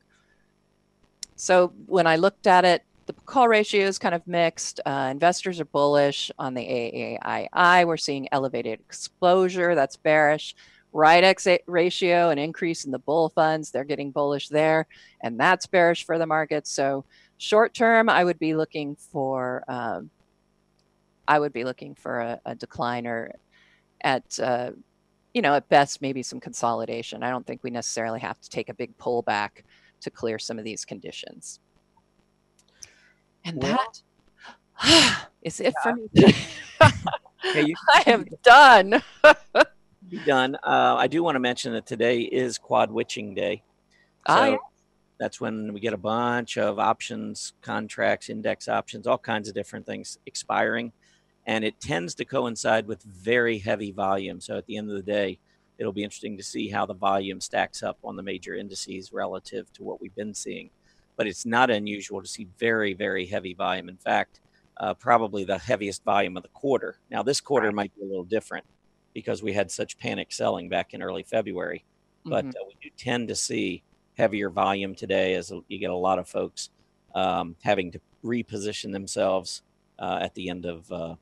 So when I looked at it, the call ratio is kind of mixed. Investors are bullish on the AAII. We're seeing elevated exposure. That's bearish. Ridex ratio, an increase in the bull funds. They're getting bullish there, and that's bearish for the market. So short term, I would be looking for a decline, or at you know, at best maybe some consolidation. I don't think we necessarily have to take a big pullback to clear some of these conditions. And that is it for me. Okay, I am done. Be done. I do want to mention that today is quad witching day. So that's when we get a bunch of options, contracts, index options, all kinds of different things expiring. And it tends to coincide with very heavy volume. So at the end of the day, it'll be interesting to see how the volume stacks up on the major indices relative to what we've been seeing. But it's not unusual to see very, very heavy volume. In fact, probably the heaviest volume of the quarter. Now, this quarter might be a little different because we had such panic selling back in early February. But we do tend to see heavier volume today as you get a lot of folks having to reposition themselves at the end of the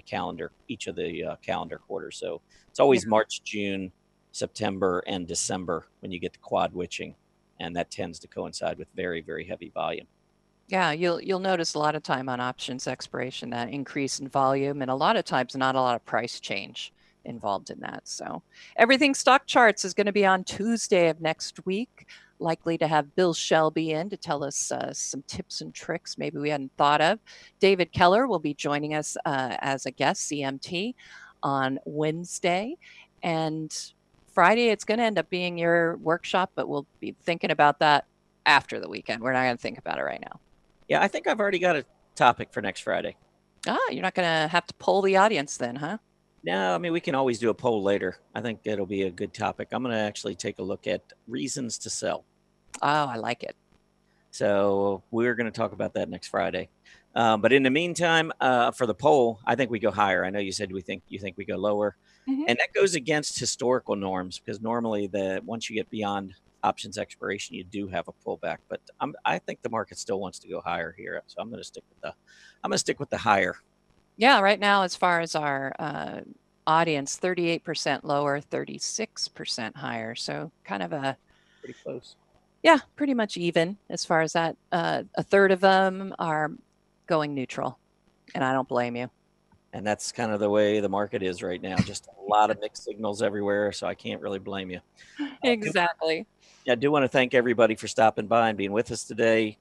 calendar, each of the calendar quarters. So it's always March, June, September, and December when you get to quad witching, and that tends to coincide with very, very heavy volume. Yeah, you'll notice a lot of time on options expiration, that increase in volume, and a lot of times not a lot of price change involved in that. So everything stock charts is going to be on Tuesday of next week. Likely to have Bill Shelby in to tell us some tips and tricks maybe we hadn't thought of. David Keller will be joining us as a guest, CMT, on Wednesday. And Friday, it's going to end up being your workshop, but we'll be thinking about that after the weekend. We're not going to think about it right now. Yeah, I think I've already got a topic for next Friday. You're not going to have to poll the audience then, huh? No, I mean, we can always do a poll later. I think it'll be a good topic. I'm going to actually take a look at reasons to sell. Oh, I like it. So we're going to talk about that next Friday. But in the meantime, for the poll, I think we go higher. I know you said you think we go lower, and that goes against historical norms because normally once you get beyond options expiration, you do have a pullback. But I think the market still wants to go higher here, so I'm going to stick with the higher. Yeah, right now, as far as our audience, 38% lower, 36% higher. So kind of pretty close. Yeah, pretty much even as far as that. A third of them are going neutral, and I don't blame you. And that's kind of the way the market is right now. Just a lot of mixed signals everywhere, so I can't really blame you. Exactly. I do want to thank everybody for stopping by and being with us today.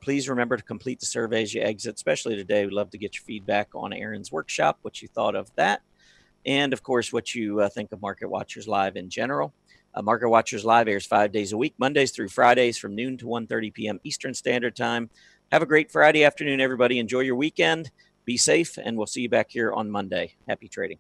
Please remember to complete the survey as you exit, especially today. We'd love to get your feedback on Erin's workshop, what you thought of that, and of course, what you think of Market Watchers Live in general. Market Watchers Live airs 5 days a week, Mondays through Fridays from noon to 1:30 p.m. Eastern Standard Time. Have a great Friday afternoon, everybody. Enjoy your weekend. Be safe, and we'll see you back here on Monday. Happy trading.